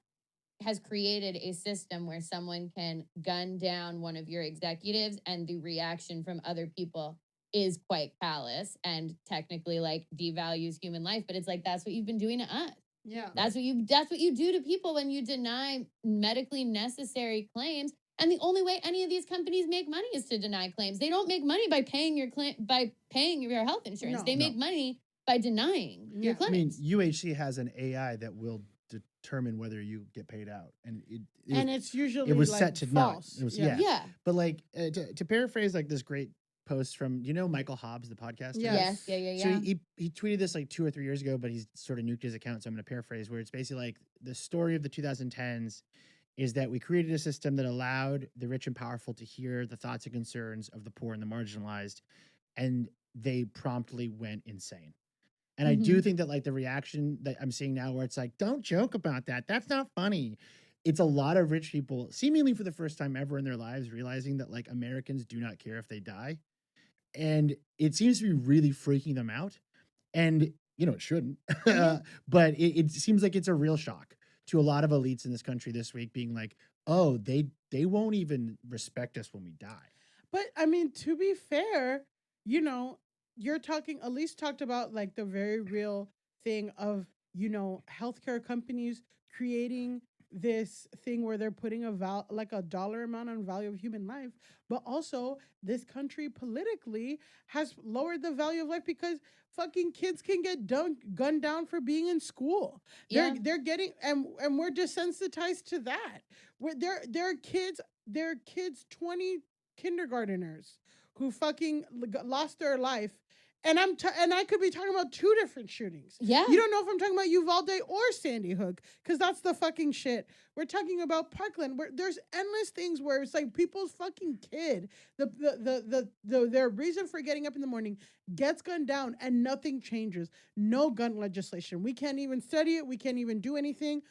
has created a system where someone can gun down one of your executives and the reaction from other people is quite callous and technically like devalues human life. But it's like, that's what you've been doing to us. Yeah. That's what you do to people when you deny medically necessary claims. And the only way any of these companies make money is to deny claims. They don't make money by paying your health insurance. They make money by denying your claims. I mean, UHC has an AI that will determine whether you get paid out, and it's usually it was like set to false. not. It was Yeah. But like to paraphrase like this great post from Michael Hobbs, the podcast. Yes. So he tweeted this like 2 or 3 years ago, but he's sort of nuked his account. So I'm going to paraphrase, where it's basically like the story of the 2010s is that we created a system that allowed the rich and powerful to hear the thoughts and concerns of the poor and the marginalized, and they promptly went insane. And I do think that like the reaction that I'm seeing now, where it's like, don't joke about that. That's not funny. It's a lot of rich people seemingly for the first time ever in their lives realizing that like Americans do not care if they die. And it seems to be really freaking them out. And, it shouldn't. But it seems like it's a real shock to a lot of elites in this country this week, being like, oh, they won't even respect us when we die. But I mean, to be fair, Elise talked about like the very real thing of, healthcare companies creating this thing where they're putting a dollar amount on value of human life, but also this country politically has lowered the value of life because fucking kids can get gunned down for being in school. Yeah. They're getting and we're desensitized to that. There are kids 20 kindergarteners who fucking lost their life. And I could be talking about 2 different shootings. Yeah. You don't know if I'm talking about Uvalde or Sandy Hook, because that's the fucking shit. We're talking about Parkland, where there's endless things where it's like people's fucking kid, their reason for getting up in the morning gets gunned down and nothing changes. No gun legislation. We can't even study it. We can't even do anything.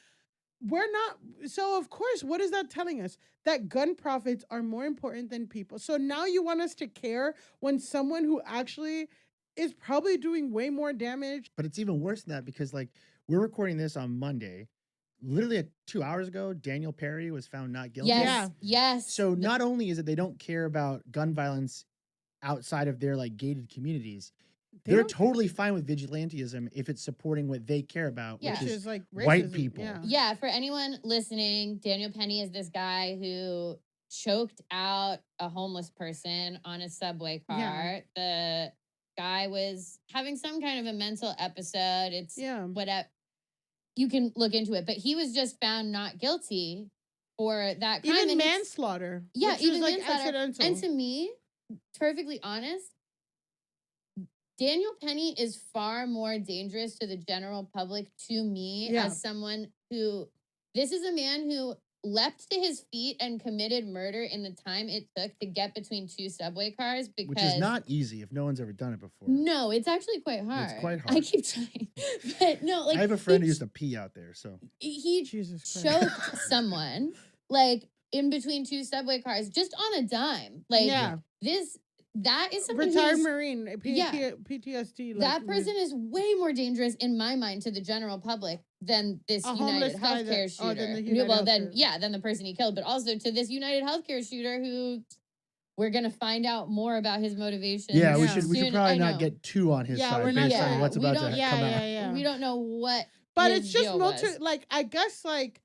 So of course, what is that telling us? That gun profits are more important than people. So now you want us to care when someone who actually is probably doing way more damage. But it's even worse than that, because like we're recording this on Monday. Literally 2 hours ago, Daniel Perry was found not guilty. Yes. So not only is it they don't care about gun violence outside of their like gated communities, they're totally fine with vigilantism if it's supporting what they care about, which is like racism, white people. Yeah, for anyone listening, Daniel Penny is this guy who choked out a homeless person on a subway car. Yeah. The guy was having some kind of a mental episode. It's whatever. You can look into it, but he was just found not guilty for that crime. Even manslaughter. Yeah, even like manslaughter. accidental. And to me, perfectly honest, Daniel Penny is far more dangerous to the general public to me as someone who, this is a man who leapt to his feet and committed murder in the time it took to get between 2 subway cars, because which is not easy if no one's ever done it before. No, it's actually quite hard. It's quite hard. I keep trying. But no, like I have a friend who used to pee out there, so he choked someone like in between 2 subway cars just on a dime. Like that is something retired Marine, PTSD. That person is way more dangerous in my mind to the general public than this United Healthcare shooter. Than the person he killed, but also to this United Healthcare shooter who we're gonna find out more about his motivation. Yeah, we should probably not get too on his side based on what's about to come out. We don't know what, but it's just I guess like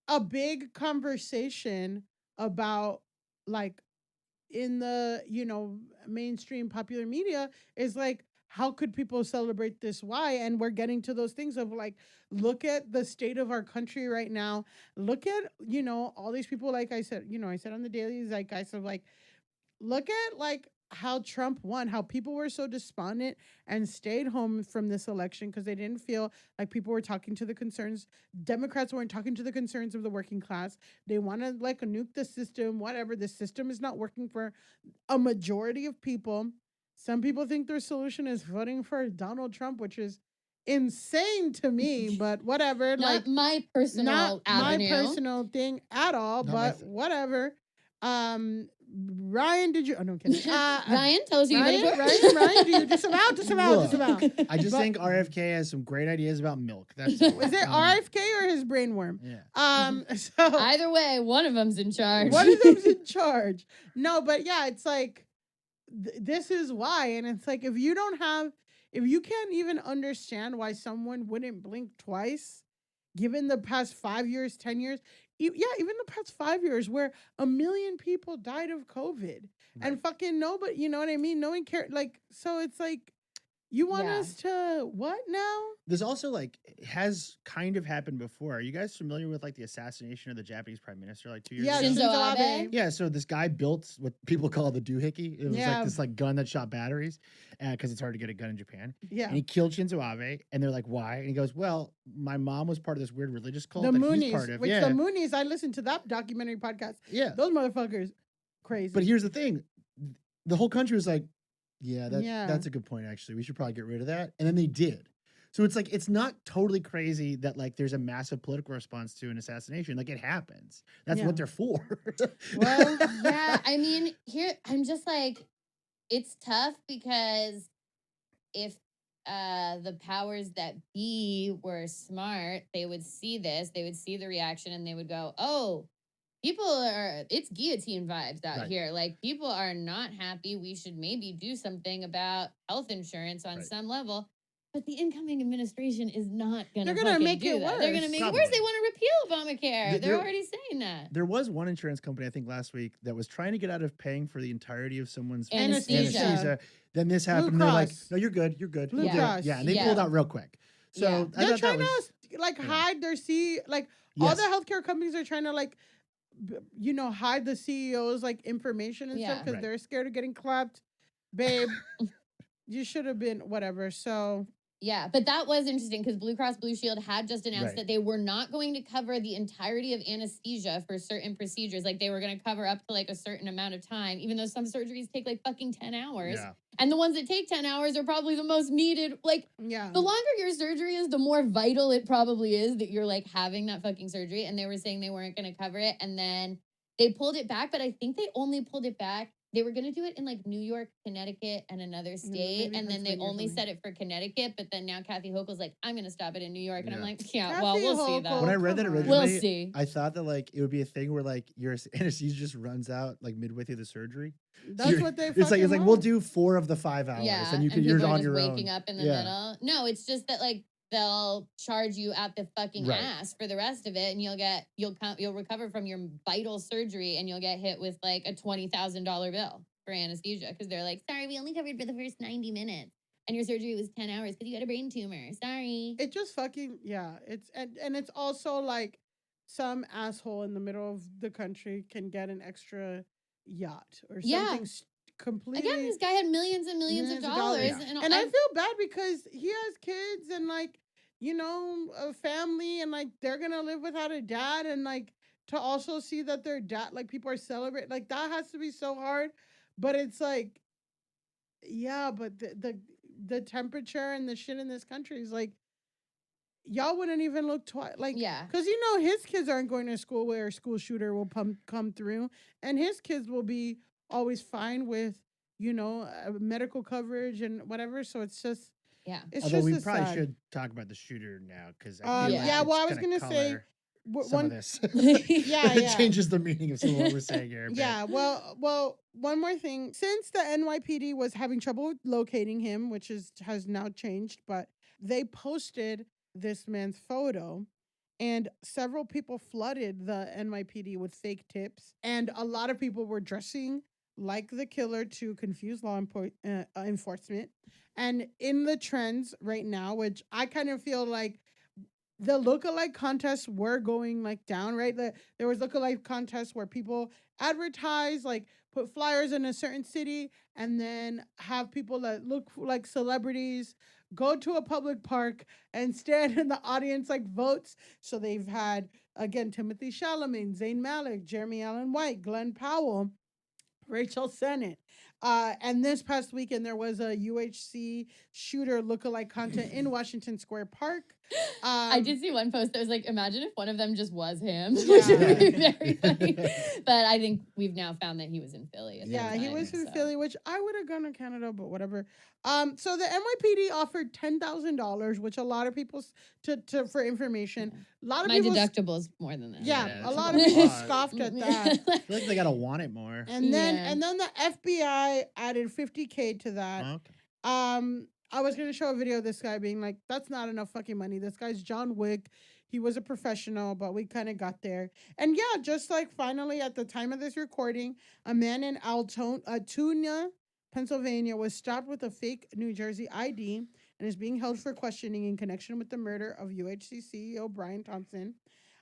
a big conversation about like in the, mainstream popular media is like, how could people celebrate this? Why? And we're getting to those things of like, look at the state of our country right now. Look at, all these people, like I said, I said on the Daily Zeitgeist of like, look at like how Trump won, how people were so despondent and stayed home from this election because they didn't feel like people were talking to the concerns. Democrats weren't talking to the concerns of the working class. They want to like nuke the system, whatever. The system is not working for a majority of people. Some people think their solution is voting for Donald Trump, which is insane to me, but whatever. Not my personal avenue. My personal thing at all, but whatever. Ryan, did you? Oh no, I'm kidding. Ryan, tell us who you voted for. Ryan, do you disavow? Disavow. I just think RFK has some great ideas about milk. That's all. Is it RFK or his brainworm? Yeah. So either way, one of them's in charge. One of them's in charge. No, but yeah, it's like this is why, and it's like if you can't even understand why someone wouldn't blink twice, given the past 5 years, 10 years. Even the past 5 years where 1 million people died of COVID and fucking nobody, you know what I mean? No one cared. Like, so it's like, you want us to what now? There's also like, it has kind of happened before. Are you guys familiar with like the assassination of the Japanese prime minister like 2 years ago? Shinzo Abe. Yeah, so this guy built what people call the doohickey. It was like this like gun that shot batteries because it's hard to get a gun in Japan. Yeah. And he killed Shinzo Abe and they're like, why? And he goes, well, my mom was part of this weird religious cult the that Moonies, he's part of. which the Moonies, I listened to that documentary podcast. Yeah. Those motherfuckers, crazy. But here's the thing. The whole country was like, that's a good point, actually. We should probably get rid of that. And then they did. So it's like, it's not totally crazy that like there's a massive political response to an assassination. Like it happens. That's what they're for. Well, yeah, I mean, here, I'm just like, it's tough because if the powers that be were smart, they would see this, they would see the reaction and they would go, oh, it's guillotine vibes out here. Like people are not happy. We should maybe do something about health insurance on some level. But the incoming administration is not going to make it worse. They're going to make it worse. They want to repeal Obamacare. They're already saying that. There was one insurance company, I think last week, that was trying to get out of paying for the entirety of someone's anesthesia. Then this happened. They're like, no, you're good. You're good. Blue Cross. Yeah, and they pulled out real quick. So they're trying to like hide their all the healthcare companies are trying to like, hide the CEOs like information and stuff because they're scared of getting clapped. Babe, you should have been whatever. So yeah, but that was interesting because Blue Cross Blue Shield had just announced that they were not going to cover the entirety of anesthesia for certain procedures. Like they were going to cover up to like a certain amount of time, even though some surgeries take like fucking 10 hours. Yeah. And the ones that take 10 hours are probably the most needed. Like the longer your surgery is, the more vital it probably is that you're like having that fucking surgery. And they were saying they weren't going to cover it. And then they pulled it back, but I think they only pulled it back. They were going to do it in like New York, Connecticut, and another state. And then they only set it for Connecticut. But then now Kathy Hochul's like, I'm going to stop it in New York. And I'm like, we'll see that. When I read that originally, we'll see. I thought that like it would be a thing where like your anesthesia just runs out like midway through the surgery. That's what they It's like we'll do 4 of the 5 hours. Yeah, and you're on your own. Waking up in the middle. No, it's just that like they'll charge you at the fucking ass for the rest of it, and you'll recover from your vital surgery, and you'll get hit with like a $20,000 bill for anesthesia because they're like, sorry, we only covered for the first 90 minutes, and your surgery was 10 hours because you had a brain tumor. Sorry. It just fucking It's and it's also like some asshole in the middle of the country can get an extra yacht or something completely. Again, this guy had millions and millions of dollars. And I feel bad because he has kids and like, a family and like they're going to live without a dad and like to also see that their dad, like people are celebrating, like that has to be so hard. But it's like, but the temperature and the shit in this country is like, y'all wouldn't even look twice. Like, because his kids aren't going to school where a school shooter will come through, and his kids will be always fine with, medical coverage and whatever. So it's just, it's although we just probably should talk about the shooter now because I was gonna say some of this. It changes the meaning of some of what we're saying here. Well, one more thing. Since the NYPD was having trouble locating him, which has now changed, but they posted this man's photo and several people flooded the NYPD with fake tips, and a lot of people were dressing like the killer to confuse law enforcement. And in the trends right now, which I kind of feel like the lookalike contests were going like down, right? There was lookalike contests where people advertise, like put flyers in a certain city, and then have people that look like celebrities go to a public park and stand in the audience like votes. So they've had again Timothy Chalamet, Zayn Malik, Jeremy Allen White, Glenn Powell, Rachel Sennett. And this past weekend, there was a UHC shooter lookalike content in Washington Square Park. I did see one post that was like, imagine if one of them just was him. Yeah. Which would be very funny. But I think we've now found that he was in Philly. At Yeah, the he time, was in so. Philly, which I would have gone to Canada, but whatever. So the NYPD offered $10,000, which a lot of people for information. A lot of My people deductible's more than that. Yeah, Yeah, a that's lot a of people lot. scoffed at that. I feel like they gotta want it more. And then Yeah. the FBI added $50K to that. Oh, okay. I was gonna show a video of this guy being like, "That's not enough fucking money." This guy's John Wick. He was a professional, but we kind of got there. And yeah, just like finally at the time of this recording, a man in Altoona, Pennsylvania, was stopped with a fake New Jersey ID and is being held for questioning in connection with the murder of UHC CEO Brian Thompson.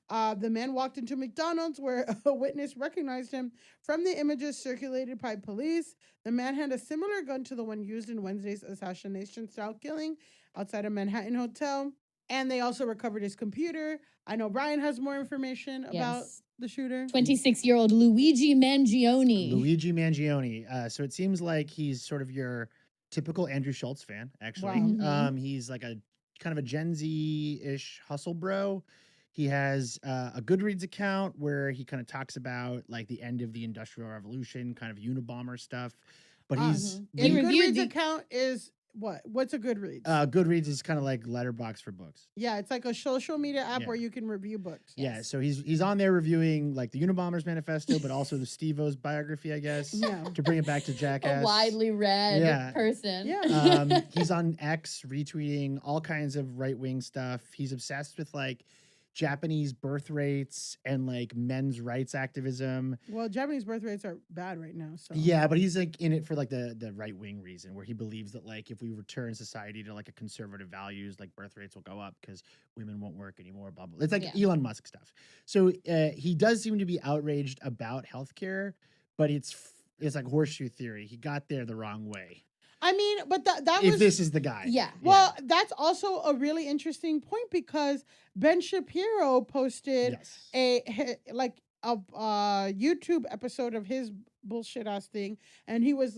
The man walked into McDonald's where a witness recognized him from the images circulated by police. The man had a similar gun to the one used in Wednesday's assassination-style killing outside a Manhattan hotel. And they also recovered his computer. I know Brian has more information about the shooter. 26-year-old Luigi Mangione. Luigi Mangione. So it seems like he's sort of your typical Andrew Schultz fan, actually. Wow. He's like a kind of a Gen Z-ish hustle bro. He has a Goodreads account where he kind of talks about like the end of the Industrial Revolution, kind of Unabomber stuff. But he's He He reviewed Goodreads the- account is what? What's a Goodreads? Goodreads is kind of like Letterboxd for books. Yeah, it's like a social media app Yeah. where you can review books. Yeah, so he's on there reviewing like the Unabomber's manifesto, but also the Steve-O's biography, I guess. Yeah. To bring it back to Jackass. A widely read Yeah. person. Yeah. He's on X retweeting all kinds of right-wing stuff. He's obsessed with like Japanese birth rates and like men's rights activism. Well, Japanese birth rates are bad right now. So Yeah, but he's like in it for like the right-wing reason, where he believes that like if we return society to like a conservative values, like birth rates will go up because women won't work anymore, blah blah. It's like Elon Musk stuff. So he does seem to be outraged about healthcare, but it's like horseshoe theory. He got there the wrong way. I mean, but that If was this is the guy. Yeah. well, that's also a really interesting point because Ben Shapiro posted Yes. a YouTube episode of his bullshit ass thing, and he was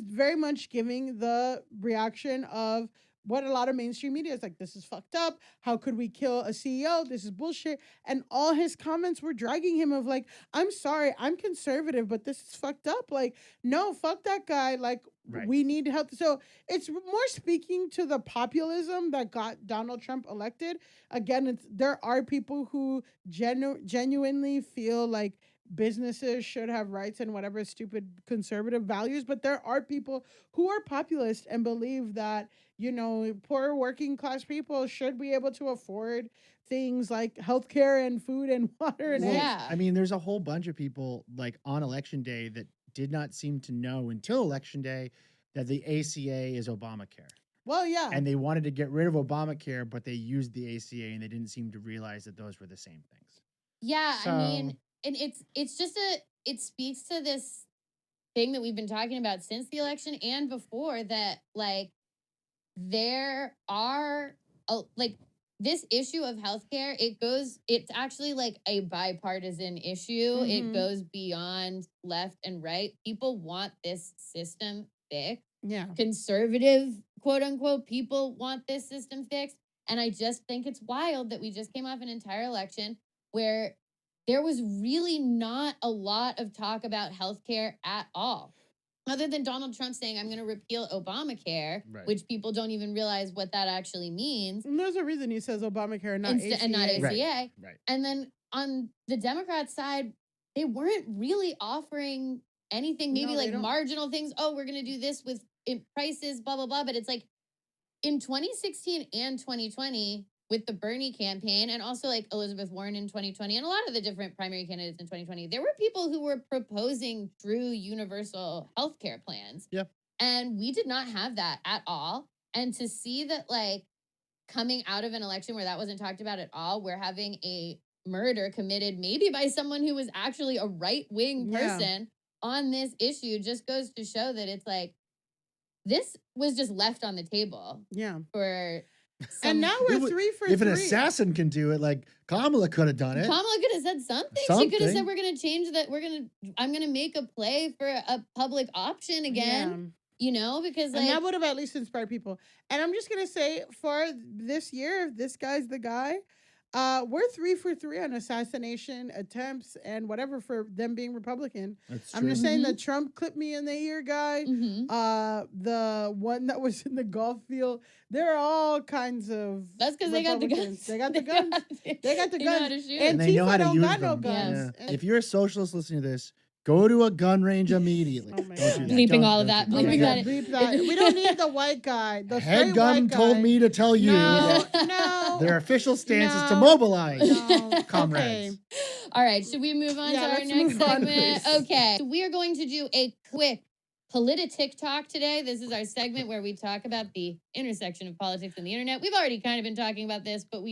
very much giving the reaction of what a lot of mainstream media is like, this is fucked up. How could we kill a CEO? This is bullshit. And all his comments were dragging him of like, I'm sorry, I'm conservative, but this is fucked up. Like, no, fuck that guy. Like, Right. we need help. So it's more speaking to the populism that got Donald Trump elected. Again, there are people who genuinely feel like businesses should have rights and whatever stupid conservative values, but there are people who are populist and believe that, you know, poor working class people should be able to afford things like healthcare and food and water and eggs. Yeah. I mean, there's a whole bunch of people like on election day that did not seem to know until election day that the ACA is Obamacare. Well, yeah. And they wanted to get rid of Obamacare, but they used the ACA and they didn't seem to realize that those were the same things. Yeah, So- I mean, and it's just it speaks to this thing that we've been talking about since the election and before, that like there are like this issue of healthcare, it's actually like a bipartisan issue. Mhm. It goes beyond left and right. People want this system fixed. Yeah. Conservative, quote unquote, people want this system fixed. And I just think it's wild that we just came off an entire election where there was really not a lot of talk about healthcare at all. Other than Donald Trump saying, I'm going to repeal Obamacare, Right. which people don't even realize what that actually means. And there's a reason he says Obamacare, not ACA. And not ACA. Right. Right. And then on the Democrat side, they weren't really offering anything, maybe No, they like don't. marginal things. Oh, we're going to do this with prices, blah, blah, blah. But it's like in 2016 and 2020, with the Bernie campaign and also like Elizabeth Warren in 2020 and a lot of the different primary candidates in 2020, there were people who were proposing true universal healthcare plans. Yep. And we did not have that at all. And to see that like coming out of an election where that wasn't talked about at all, we're having a murder committed maybe by someone who was actually a right-wing person on this issue just goes to show that it's like, this was just left on the table. Yeah. For and now we're 3 for 3. If an assassin can do it, like Kamala could have done it. Kamala could have said something. She could have said, we're going to change that. I'm going to make a play for a public option again. You know, because like. And that would have at least inspired people. And I'm just going to say for this year, if this guy's the guy, we're 3 for 3 on assassination attempts and whatever for them being Republican. I'm just saying the Trump clip me in the ear guy, the one that was in the golf field. There are all kinds of. That's because they got the guns. They got the guns. They got the Know how guns. to shoot. And they know how to don't use got them. no guns. Yeah. If you're a socialist listening to this, go to a gun range immediately. Oh my Don't God. do that. Bleeping Don't- all of don't that. do Bleeping that. Bleep that. We don't need the white guy. The straight Headgum white guy. told me to tell you No, that no. their official stance is to No. mobilize, No. comrades. Okay. All right, should we move on to our let's next move on, segment? please. Okay, so we are going to do a quick TikTok today. This is our segment where we talk about the intersection of politics and the internet. We've already kind of been talking about this, but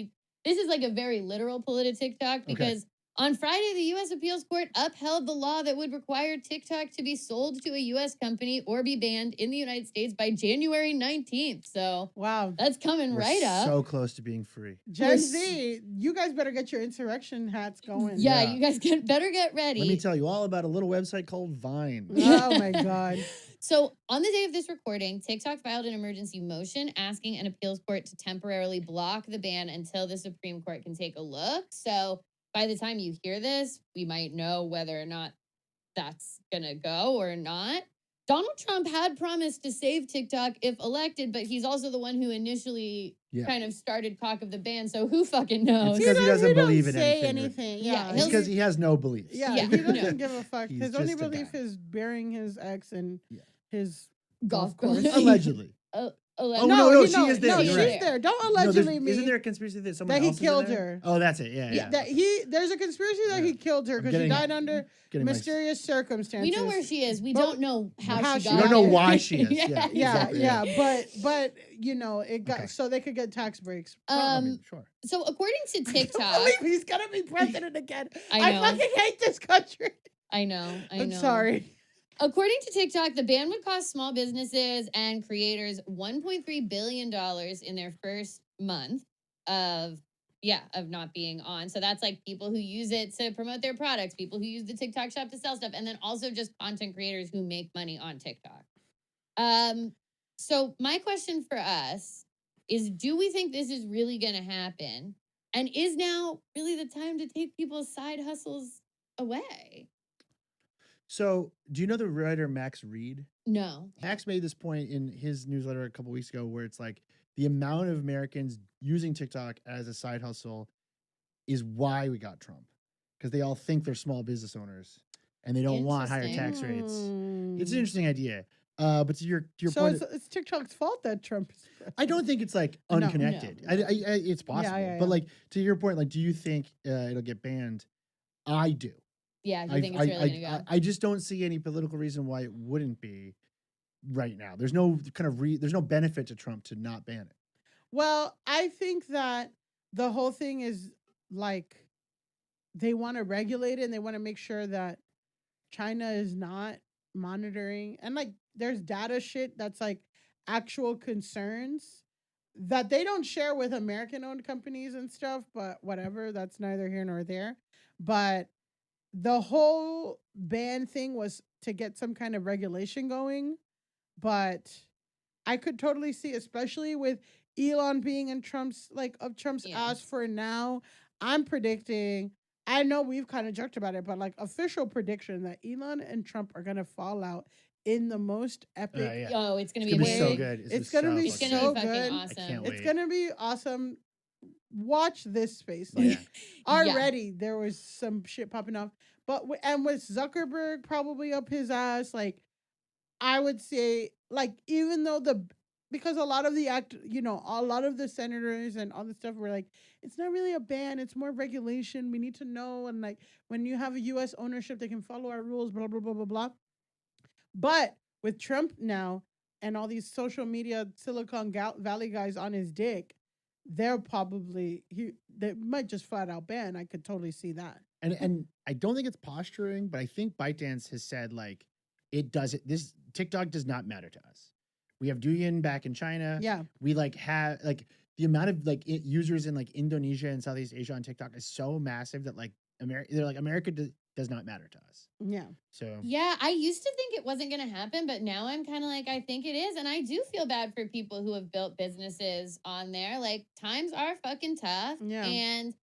this is like a very literal TikTok because on Friday, the U.S. Appeals Court upheld the law that would require TikTok to be sold to a U.S. company or be banned in the United States by January 19th. So, wow, that's coming right up. So close to being free. Gen Z, you guys better get your insurrection hats going. Yeah, you guys better get ready. Let me tell you all about a little website called Vine. Oh my God. So on the day of this recording, TikTok filed an emergency motion asking an appeals court to temporarily block the ban until the Supreme Court can take a look. So by the time you hear this, we might know whether or not that's going to go or not. Donald Trump had promised to save TikTok if elected, but he's also the one who initially kind of started cock of the ban. So who fucking knows? It's because he doesn't believe in say anything. Yeah, It's because he has no beliefs. Yeah, he doesn't give a fuck. He's His only just a belief guy. is burying his ex in his Golf course. course. Allegedly. Oh, no, she is there. No, You're she's right. there. Don't No, allegedly me. isn't there a conspiracy that someone that he else is in killed there? her? Oh, that's it. Yeah. That there's a conspiracy that he killed her because she died under mysterious circumstances. We know where she is. We don't know how she got We don't know there. why she is. Yeah. But you know, it got so they could get tax breaks. Sure. So according to I TikTok, can't believe he's gonna be president again. I know. I fucking hate this country. I know. I'm sorry. According to TikTok, the ban would cost small businesses and creators $1.3 billion in their first month of not being on. So that's like people who use it to promote their products, people who use the TikTok shop to sell stuff, and then also just content creators who make money on TikTok. So my question for us is, do we think this is really going to happen? And is now really the time to take people's side hustles away? So, do you know the writer Max Reed? No. Max made this point in his newsletter a couple weeks ago where it's like the amount of Americans using TikTok as a side hustle is why we got Trump. Because they all think they're small business owners and they don't want higher tax rates. It's an interesting idea. But to your point, it's TikTok's fault that Trump is president. I don't think it's like unconnected. No. It's possible. Yeah. But like to your point, like, do you think it'll get banned? I do. Yeah, you think it's really going to go? I just don't see any political reason why it wouldn't be right now. There's no kind of there's no benefit to Trump to not ban it. Well, I think that the whole thing is like they want to regulate it and they want to make sure that China is not monitoring, and like there's data shit that's like actual concerns that they don't share with American-owned companies and stuff, but whatever, that's neither here nor there. But the whole ban thing was to get some kind of regulation going, but I could totally see, especially with Elon being in Trump's ass for now. I'm predicting, I know we've kind of joked about it, but like official prediction that Elon and Trump are gonna fall out in the most epic. Oh, it's gonna be be amazing. so good. It's gonna be so fucking good. awesome. I can't It's wait. gonna be awesome. Watch this space. Like already there was some shit popping off, but and with Zuckerberg probably up his ass, like I would say, like even though the because a lot of the a lot of the senators and all the stuff were like, it's not really a ban, it's more regulation. We need to know, and like when you have a U.S. ownership, they can follow our rules. Blah blah blah blah blah. But with Trump now and all these social media Silicon Valley guys on his dick, they might just flat out ban. I could totally see that. And I don't think it's posturing, but I think ByteDance has said like this TikTok does not matter to us. We have Douyin back in China. Yeah. We like have like the amount of like users in like Indonesia and Southeast Asia on TikTok is so massive that like America does not matter to us. Yeah. So yeah, I used to think it wasn't going to happen, but now I'm kind of like, I think it is. And I do feel bad for people who have built businesses on there. Like, times are fucking tough. Yeah. And,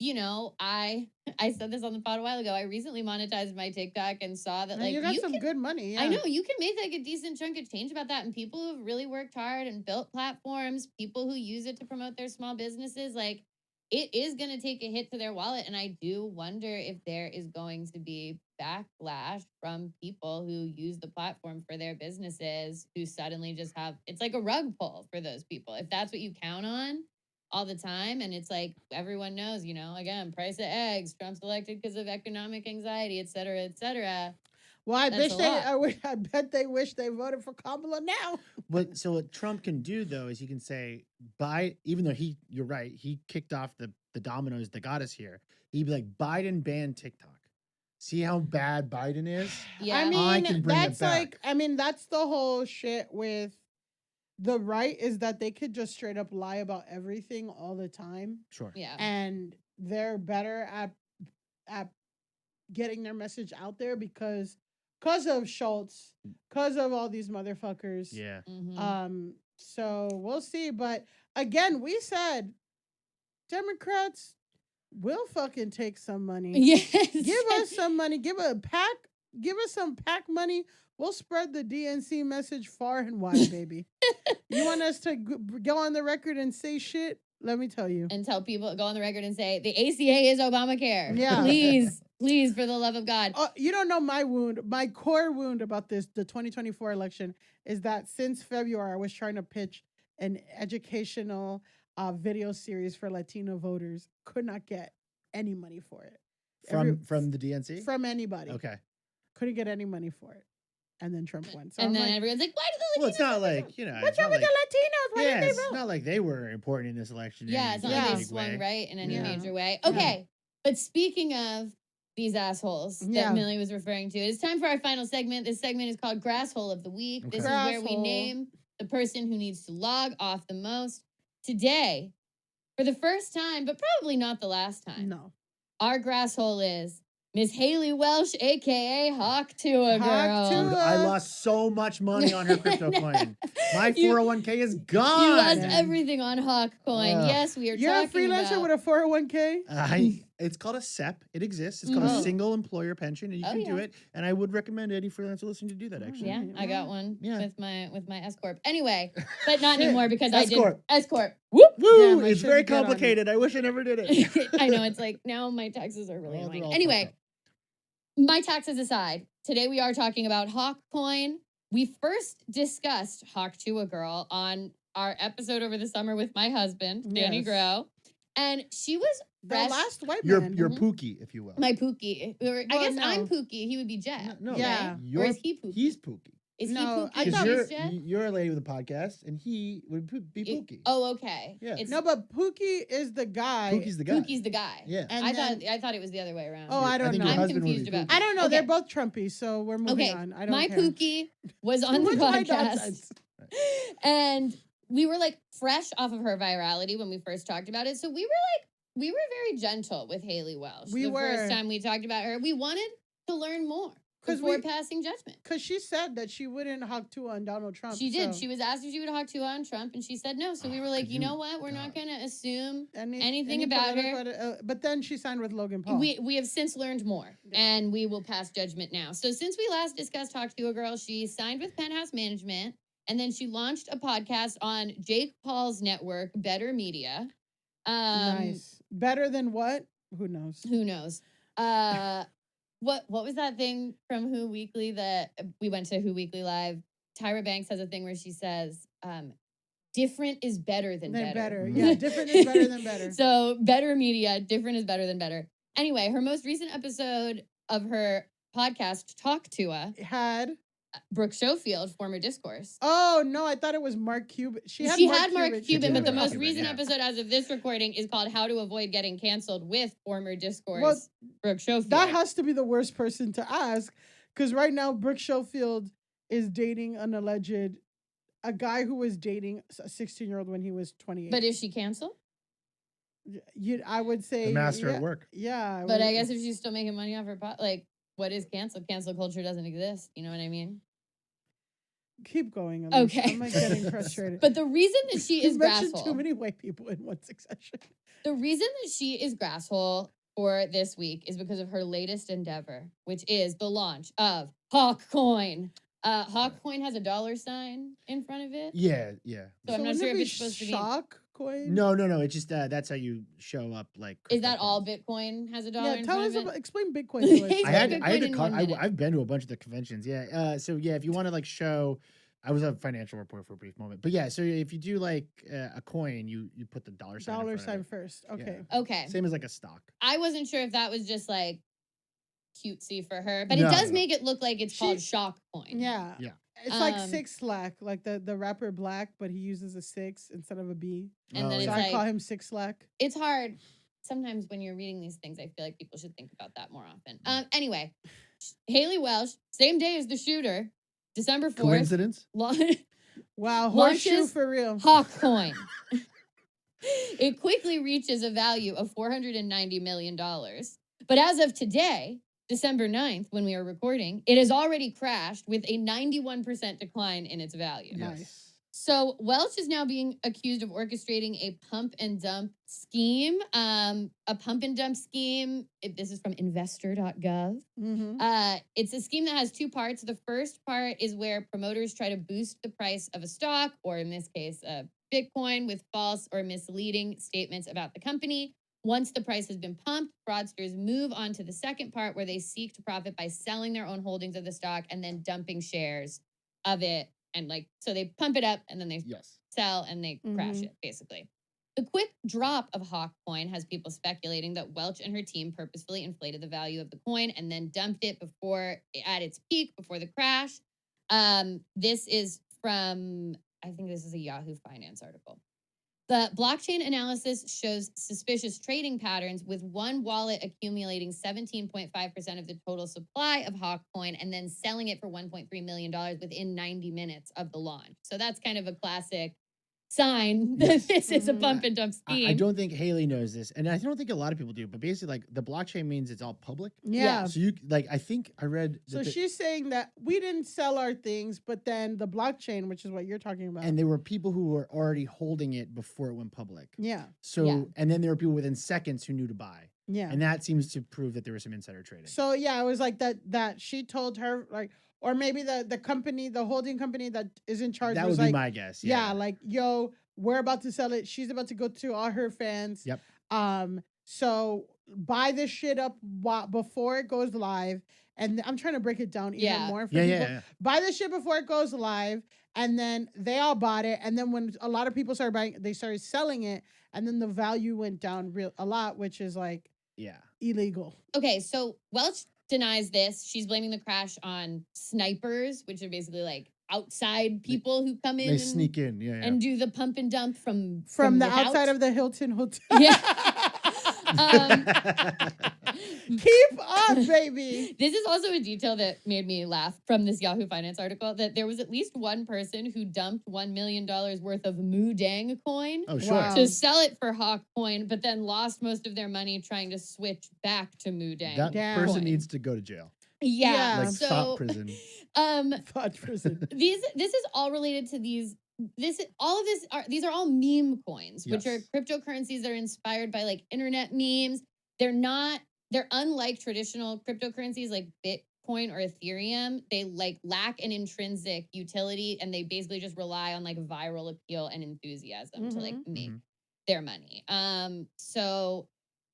you know, I said this on the pod a while ago. I recently monetized my TikTok and saw that, like, you got some good money. Yeah. I know, you can make like a decent chunk of change about that. And people who've really worked hard and built platforms, people who use it to promote their small businesses, like, it is going to take a hit to their wallet. And I do wonder if there is going to be backlash from people who use the platform for their businesses, who suddenly just it's like a rug pull for those people. If that's what you count on all the time. And it's like, everyone knows, you know, again, price of eggs, Trump's elected because of economic anxiety, et cetera, et cetera. Well, I bet they wish they voted for Kamala now. So what Trump can do though is he can say, even though you're right, he kicked off the dominoes that got us here. He'd be like, Biden banned TikTok. See how bad Biden is? Yeah. I mean, I can bring that's it back. like, I mean, that's the whole shit with the right, is that they could just straight up lie about everything all the time. Sure. Yeah. And they're better at getting their message out there because of Schultz, because of all these motherfuckers. Yeah. Mhm. So we'll see. But again, we said Democrats will fucking take some money. Yes. Give us some money. Give us some PAC money. We'll spread the DNC message far and wide, baby. You want us to go on the record and say shit? Let me tell you. And tell people, go on the record and say, the ACA is Obamacare. Yeah. Please, for the love of God. You don't know my wound. My core wound about the 2024 election is that since February, I was trying to pitch an educational video series for Latino voters. Could not get any money for it. From the DNC? From anybody. Okay. Couldn't get any money for it. And then Trump won. So and I'm then like, everyone's like, why do the Latinos? Well, it's not like, you know. what's wrong with the Latinos? Why did they it's vote? not like they were important in this election. Yeah, it's not Yeah. like they big swung way. right in any Yeah. major way. Okay, but speaking of these assholes Yeah. that Millie was referring to, it's time for our final segment. This segment is called Grasshole of the Week. Okay. This is where we Grasshole. name the person who needs to log off the most. Today, for the first time, but probably not the last time, No. our grasshole is Miss Haley Welsh, aka Hawk Tua Hawk Girl. Tua. I lost so much money on her crypto coin. My You- 401k is gone. You lost man. everything on Hawk Coin. Ugh. Yes, we are You're a talking freelancer about... with a 401k? It's called a SEP. It exists. It's called Oh. a single employer pension, and you Oh, can do yeah. it. And I would recommend any freelancer listening to do that. Actually, Yeah, I got one Yeah. with my S corp. Anyway, but not Shit. anymore because I did S-corp. S corp. Woo! Damn, I It's should very get on it. complicated. I wish I never did it. I know, it's like now my taxes are really Well, they're annoying. all Anyway, fucked up. my taxes aside, today we are talking about Hawk Coin. We first discussed Hawk Tua Girl on our episode over the summer with my husband, Danny Yes. Grow, and she was The fresh. last white You're man. you're Mhm. Pookie, if you will. My Pookie. I guess no. I'm Pookie. He would be Jet. No, Yeah. right? You're, Or is he Pookie? He's Pookie. Is No, he I Pookie? thought- Because He's Jet? you're a lady with a podcast, and he would be Pookie. Oh, okay. Yeah. It's, No, but Pookie is the guy. Pookie's the guy. Pookie's the guy. Yeah. And I then- thought it was the other way around. Oh, I don't think know. your I'm husband would be confused about- Pookie. I don't know. Okay. They're both Trumpies, so we're moving Okay, on. I don't my care. Pookie was on the Too much white podcast, nonsense. and we were like fresh off of her virality when we first talked about it. So we were very gentle with Haley Welsh. We the were. first time we talked about her. We wanted to learn more 'Cause before we- passing judgment. Because she said that she wouldn't hug Tua on Donald Trump. She did. so She was asked if she would hawk Tua on Trump, and she said no. So we were like, could you know you- what? We're not God. going to assume any anything about her. political- but then she signed with Logan Paul. We have since learned more, and we will pass judgment now. So since we last discussed Talk to a Girl, she signed with Penthouse Management, and then she launched a podcast on Jake Paul's network, Better Media. Nice. Better than what? Who knows? Who knows? What was that thing from Who Weekly that we went to Who Weekly Live? Tyra Banks has a thing where she says, different is better than better. Yeah, different is better than better. So better media, different is better than better. Anyway, her most recent episode of her podcast, Talk to Her, had Brooke Schofield, former Discourse. Oh no, I thought it was Mark Cuban. She had Mark Cuban, but the most Cuban, recent yeah. episode as of this recording is called How to Avoid Getting Canceled with former Discourse, Well, Brooke Schofield. That has to be the worst person to ask, because right now Brooke Schofield is dating a guy who was dating a 16-year-old when he was 28. But is she canceled? I would say The master at work. Yeah. But I guess if she's still making money off her what is canceled? Cancel culture doesn't exist. You know what I mean? Keep going. Okay. I'm like getting frustrated. But the reason that she is you mentioned grasshole. too many white people in one succession. The reason that she is grasshole for this week is because of her latest endeavor, which is the launch of Hawk Coin. Hawk Coin has a $sign in front of it. Yeah. So I'm not wouldn't sure it if be it's supposed to be. shock coin. No. It's just that's how you show up. Like, Is that all Bitcoin has a dollar in front of it? Explain Bitcoin to us. I had Bitcoin to in call. 1 minute. I've been to a bunch of the conventions. Yeah. So yeah, if you want to like show, I was a financial report for a brief moment, but yeah. So if you do like a coin, you put the $sign. Dollar sign first. Okay. Yeah. Okay. Same as like a stock. I wasn't sure if that was just like cutesy for her, but No, it does no. make it look like it's called Shock Coin. Yeah. Yeah. It's like Um, 6 Slack, like the rapper Black, but he uses a 6 instead of a B. And then So it's I like call him 6 Slack. it's hard. Sometimes when you're reading these things, I feel like people should think about that more often. Anyway, Haley Welsh, same day as the shooter, December 4th. Coincidence? Wow, horseshoe Launches for real. Hawk Coin. It quickly reaches a value of $490 million. But as of today, December 9th, when we are recording, it has already crashed with a 91% decline in its value. Nice. So Welch is now being accused of orchestrating a pump and dump scheme. This is from investor.gov. Mm-hmm. It's a scheme that has 2 parts. The first part is where promoters try to boost the price of a stock, or in this case, Bitcoin, with false or misleading statements about the company. Once the price has been pumped, fraudsters move on to the second part, where they seek to profit by selling their own holdings of the stock and then dumping shares of it. And so they pump it up and then they sell and they crash it, basically. The quick drop of Hawk Coin has people speculating that Welch and her team purposefully inflated the value of the coin and then dumped it at its peak before the crash. This is from, I think this is a Yahoo Finance article. The blockchain analysis shows suspicious trading patterns, with one wallet accumulating 17.5% of the total supply of Hawk Coin and then selling it for $1.3 million within 90 minutes of the launch. So that's kind of a classic sign that this is a pump and dump scheme. I don't think Haley knows this, and I don't think a lot of people do. But basically, like, the blockchain means it's all public. Yeah. So you I think I read. So she's saying that we didn't sell our things, but then the blockchain, which is what you're talking about. And there were people who were already holding it before it went public. Yeah. So and then there were people within seconds who knew to buy. Yeah. And that seems to prove that there was some insider trading. So yeah, it was like that she told her, like, or maybe the company, the holding company that is in charge. That was would be like, my guess. Yeah, like, yo, we're about to sell it. She's about to go to all her fans. Yep. So buy this shit up before it goes live. And I'm trying to break it down even more for people. Yeah. Buy this shit before it goes live. And then they all bought it. And then when a lot of people started buying, they started selling it. And then the value went down a lot, which is like illegal. Okay, so Welch denies this. She's blaming the crash on snipers, which are basically like outside people who come in. They sneak in, and do the pump and dump from the without. outside of the Hilton Hotel. Yeah. Keep up, baby. This is also a detail that made me laugh from this Yahoo Finance article, that there was at least one person who dumped $1 million worth of Moodang coin to sell it for Hawk Coin, but then lost most of their money trying to switch back to Moodang. That person needs to go to jail. Yeah. Like thought prison. Thought prison. This is all related to these. These are all meme coins, which are cryptocurrencies that are inspired by like internet memes. They're unlike traditional cryptocurrencies like Bitcoin or Ethereum. They like lack an intrinsic utility, and they basically just rely on like viral appeal and enthusiasm to like make their money. So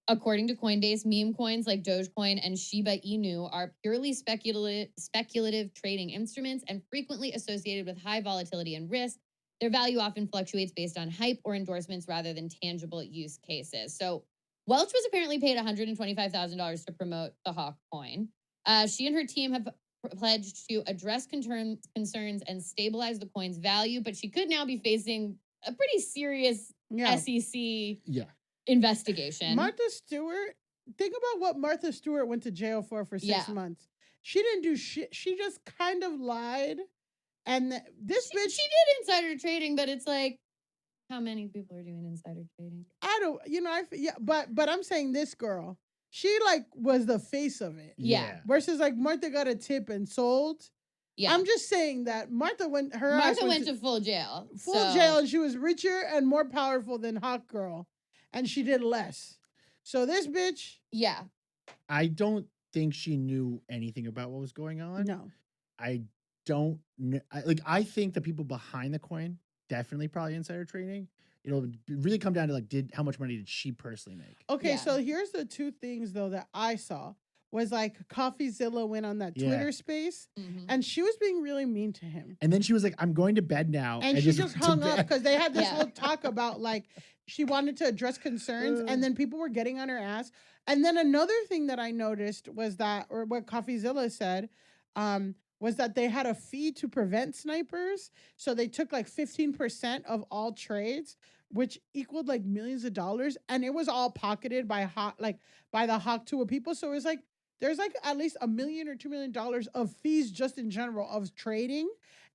according to Coinbase, meme coins like Dogecoin and Shiba Inu are purely speculative trading instruments and frequently associated with high volatility and risk. Their value often fluctuates based on hype or endorsements rather than tangible use cases. So Welch was apparently paid $125,000 to promote the Hawk coin. She and her team have pledged to address concerns and stabilize the coin's value, but she could now be facing a pretty serious SEC investigation. Martha Stewart, think about what Martha Stewart went to jail for 6 months. She didn't do shit. She just kind of lied. And this bitch... She did insider trading, but it's like, how many people are doing insider trading? I don't, but I'm saying this girl, she like was the face of it. Yeah. Versus like Martha got a tip and sold. Yeah. I'm just saying that Martha went to full jail. Jail, and she was richer and more powerful than Hawk Girl. And she did less. So this bitch. Yeah. I don't think she knew anything about what was going on. No. I don't know. I think the people behind the coin definitely probably insider trading. It'll really come down to like, how much money did she personally make? Okay, so here's the two things though that I saw was like CoffeeZilla went on that Twitter space and she was being really mean to him. And then she was like, I'm going to bed now. And she just hung up because they had this whole talk about like she wanted to address concerns and then people were getting on her ass. And then another thing that I noticed was that, or what CoffeeZilla said, was that they had a fee to prevent snipers. So they took like 15% of all trades, which equaled like millions of dollars. And it was all pocketed by the Hawk Tuah people. So it was like, there's like at least $1 million or $2 million of fees just in general of trading.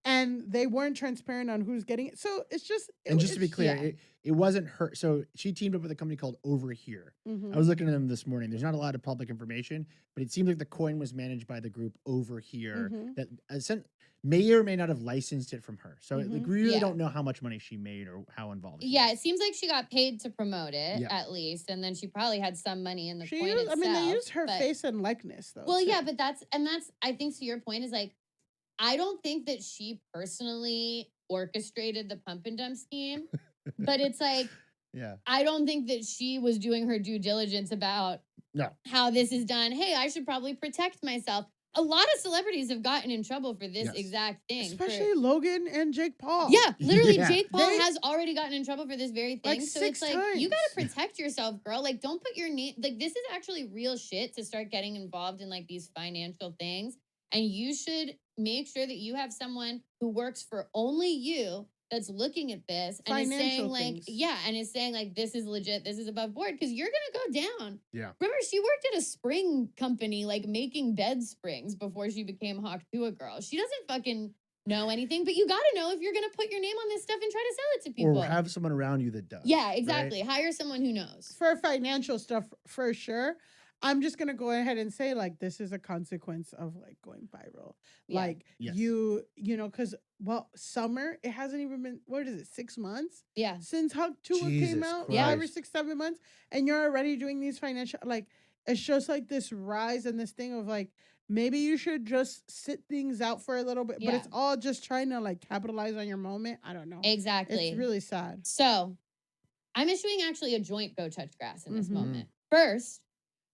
And they weren't transparent on who's getting it. So it's just... And just to be clear, it wasn't her. So she teamed up with a company called Over Here. I was looking at them this morning. There's not a lot of public information, but it seems like the coin was managed by the group Over Here that may or may not have licensed it from her. So like, we really don't know how much money she made or how involved she was. It seems like she got paid to promote it at least. And then she probably had some money in the coin itself. I mean, they used her face and likeness though. Well, but that's, I think to your point is like, I don't think that she personally orchestrated the pump and dump scheme, but it's like, I don't think that she was doing her due diligence about how this is done. Hey, I should probably protect myself. A lot of celebrities have gotten in trouble for this exact thing. Especially Logan and Jake Paul. Yeah, literally Jake Paul has already gotten in trouble for this very thing. Like so 6 it's like, times. you got to protect yourself, girl. Like, don't put your name, like, this is actually real shit to start getting involved in like these financial things. And you should make sure that you have someone who works for only you that's looking at this and is saying like, and is saying like, this is legit, this is above board, because you're going to go down. Yeah. Remember, she worked at a spring company, like making bed springs before she became Hawk Tuah girl. She doesn't fucking know anything, but you got to know if you're going to put your name on this stuff and try to sell it to people. Or have someone around you that does. Yeah, exactly. Right? Hire someone who knows. For financial stuff, for sure. I'm just going to go ahead and say, like, this is a consequence of, like, going viral. Yeah. Like, you know, because, summer, it hasn't even been, 6 months? Yeah. Since Hawk Tuah came out? Christ. 5 or 6, 7 months? And you're already doing these financial, like, it's just, like, this rise and this thing of, like, maybe you should just sit things out for a little bit. But it's all just trying to, like, capitalize on your moment. I don't know. Exactly. It's really sad. So, I'm issuing actually a joint Go Touch Grass in this moment. First,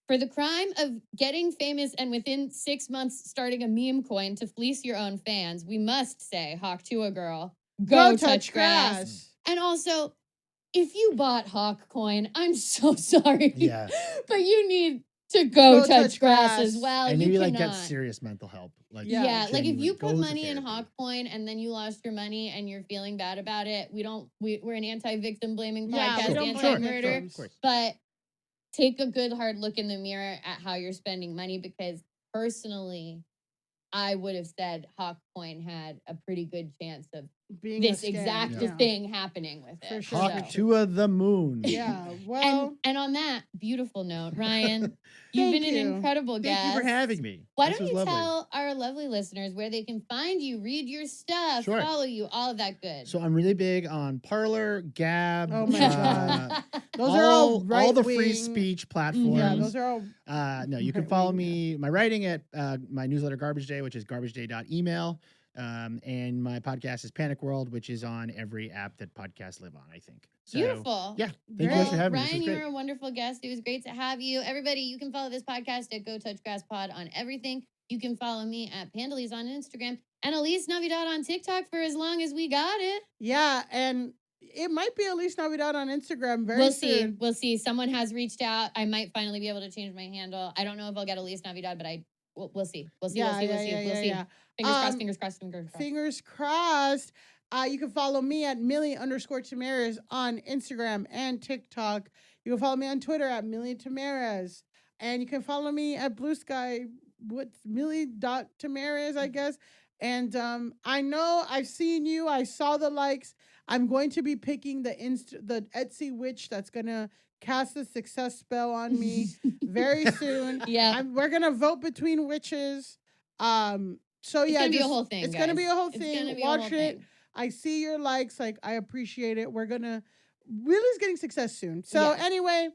for the crime of getting famous and within 6 months starting a meme coin to fleece your own fans, we must say, Hawk Tuah girl, go touch grass. And also, if you bought Hawk coin, I'm so sorry. Yeah. But you need to go touch grass as well. And maybe you like cannot. get serious mental help. Like like if you go put to money in therapy. Hawk coin and then you lost your money and you're feeling bad about it, we're an anti-victim blaming podcast, anti-murder. But take a good hard look in the mirror at how you're spending money, because personally, I would have said Hawk coin had a pretty good chance of being this exact thing happening with it. For sure. Hawk Tuah the moon. Yeah. Well. And on that beautiful note, Ryan, you've been an incredible guest. Thank you for having me. Why don't you tell our lovely listeners where they can find you, read your stuff, Sure. follow you, all of that good. So I'm really big on Parler, Gab. Oh my God. Those are all the free speech platforms. Yeah, those are all. No, you can follow me, my writing at my newsletter Garbage Day, which is garbageday.email. And my podcast is Panic World, which is on every app that podcasts live on, I think. So, beautiful. Yeah. Thank you guys for having me. Ryan, you were a wonderful guest. It was great to have you. Everybody, you can follow this podcast at Go Touch Grass Pod on everything. You can follow me at Pandalise on Instagram and Elise Navidad on TikTok for as long as we got it. Yeah, and it might be Elise Navidad on Instagram very soon. We'll see. Someone has reached out. I might finally be able to change my handle. I don't know if I'll get Elise Navidad, but we'll see. We'll see. Yeah, We'll see. Fingers crossed. Fingers crossed. You can follow me at Millie_Tamares on Instagram and TikTok. You can follow me on Twitter at Millie Tamares. And you can follow me at Blue Sky, what's Millie.Tamares, I guess. And I know I've seen you. I saw the likes. I'm going to be picking the Etsy witch that's going to cast a success spell on me very soon. Yeah. We're going to vote between witches. So it's yeah, gonna be a whole thing. It's going to be a whole It's thing. gonna be a Watch whole it. thing. I see your likes. Like, I appreciate it. We're going to Willie's getting success soon. So anyway,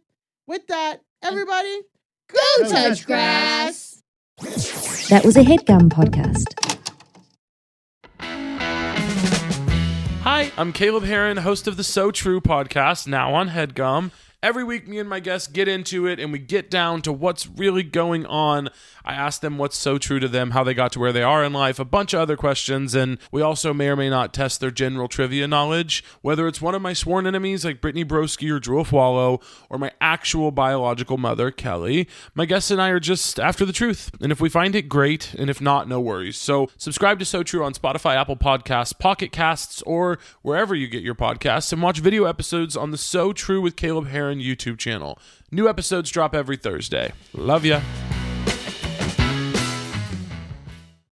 with that, everybody, go touch grass. That was a HeadGum podcast. Hi, I'm Caleb Heron, host of the So True podcast, now on HeadGum. Every week, me and my guests get into it and we get down to what's really going on. I ask them what's so true to them, how they got to where they are in life, a bunch of other questions, and we also may or may not test their general trivia knowledge, whether it's one of my sworn enemies like Brittany Broski or Drew Wallow, or my actual biological mother, Kelly. My guests and I are just after the truth, and if we find it, great, and if not, no worries. So subscribe to So True on Spotify, Apple Podcasts, Pocket Casts, or wherever you get your podcasts, and watch video episodes on the So True with Caleb Heron YouTube channel. New episodes drop every Thursday. Love ya.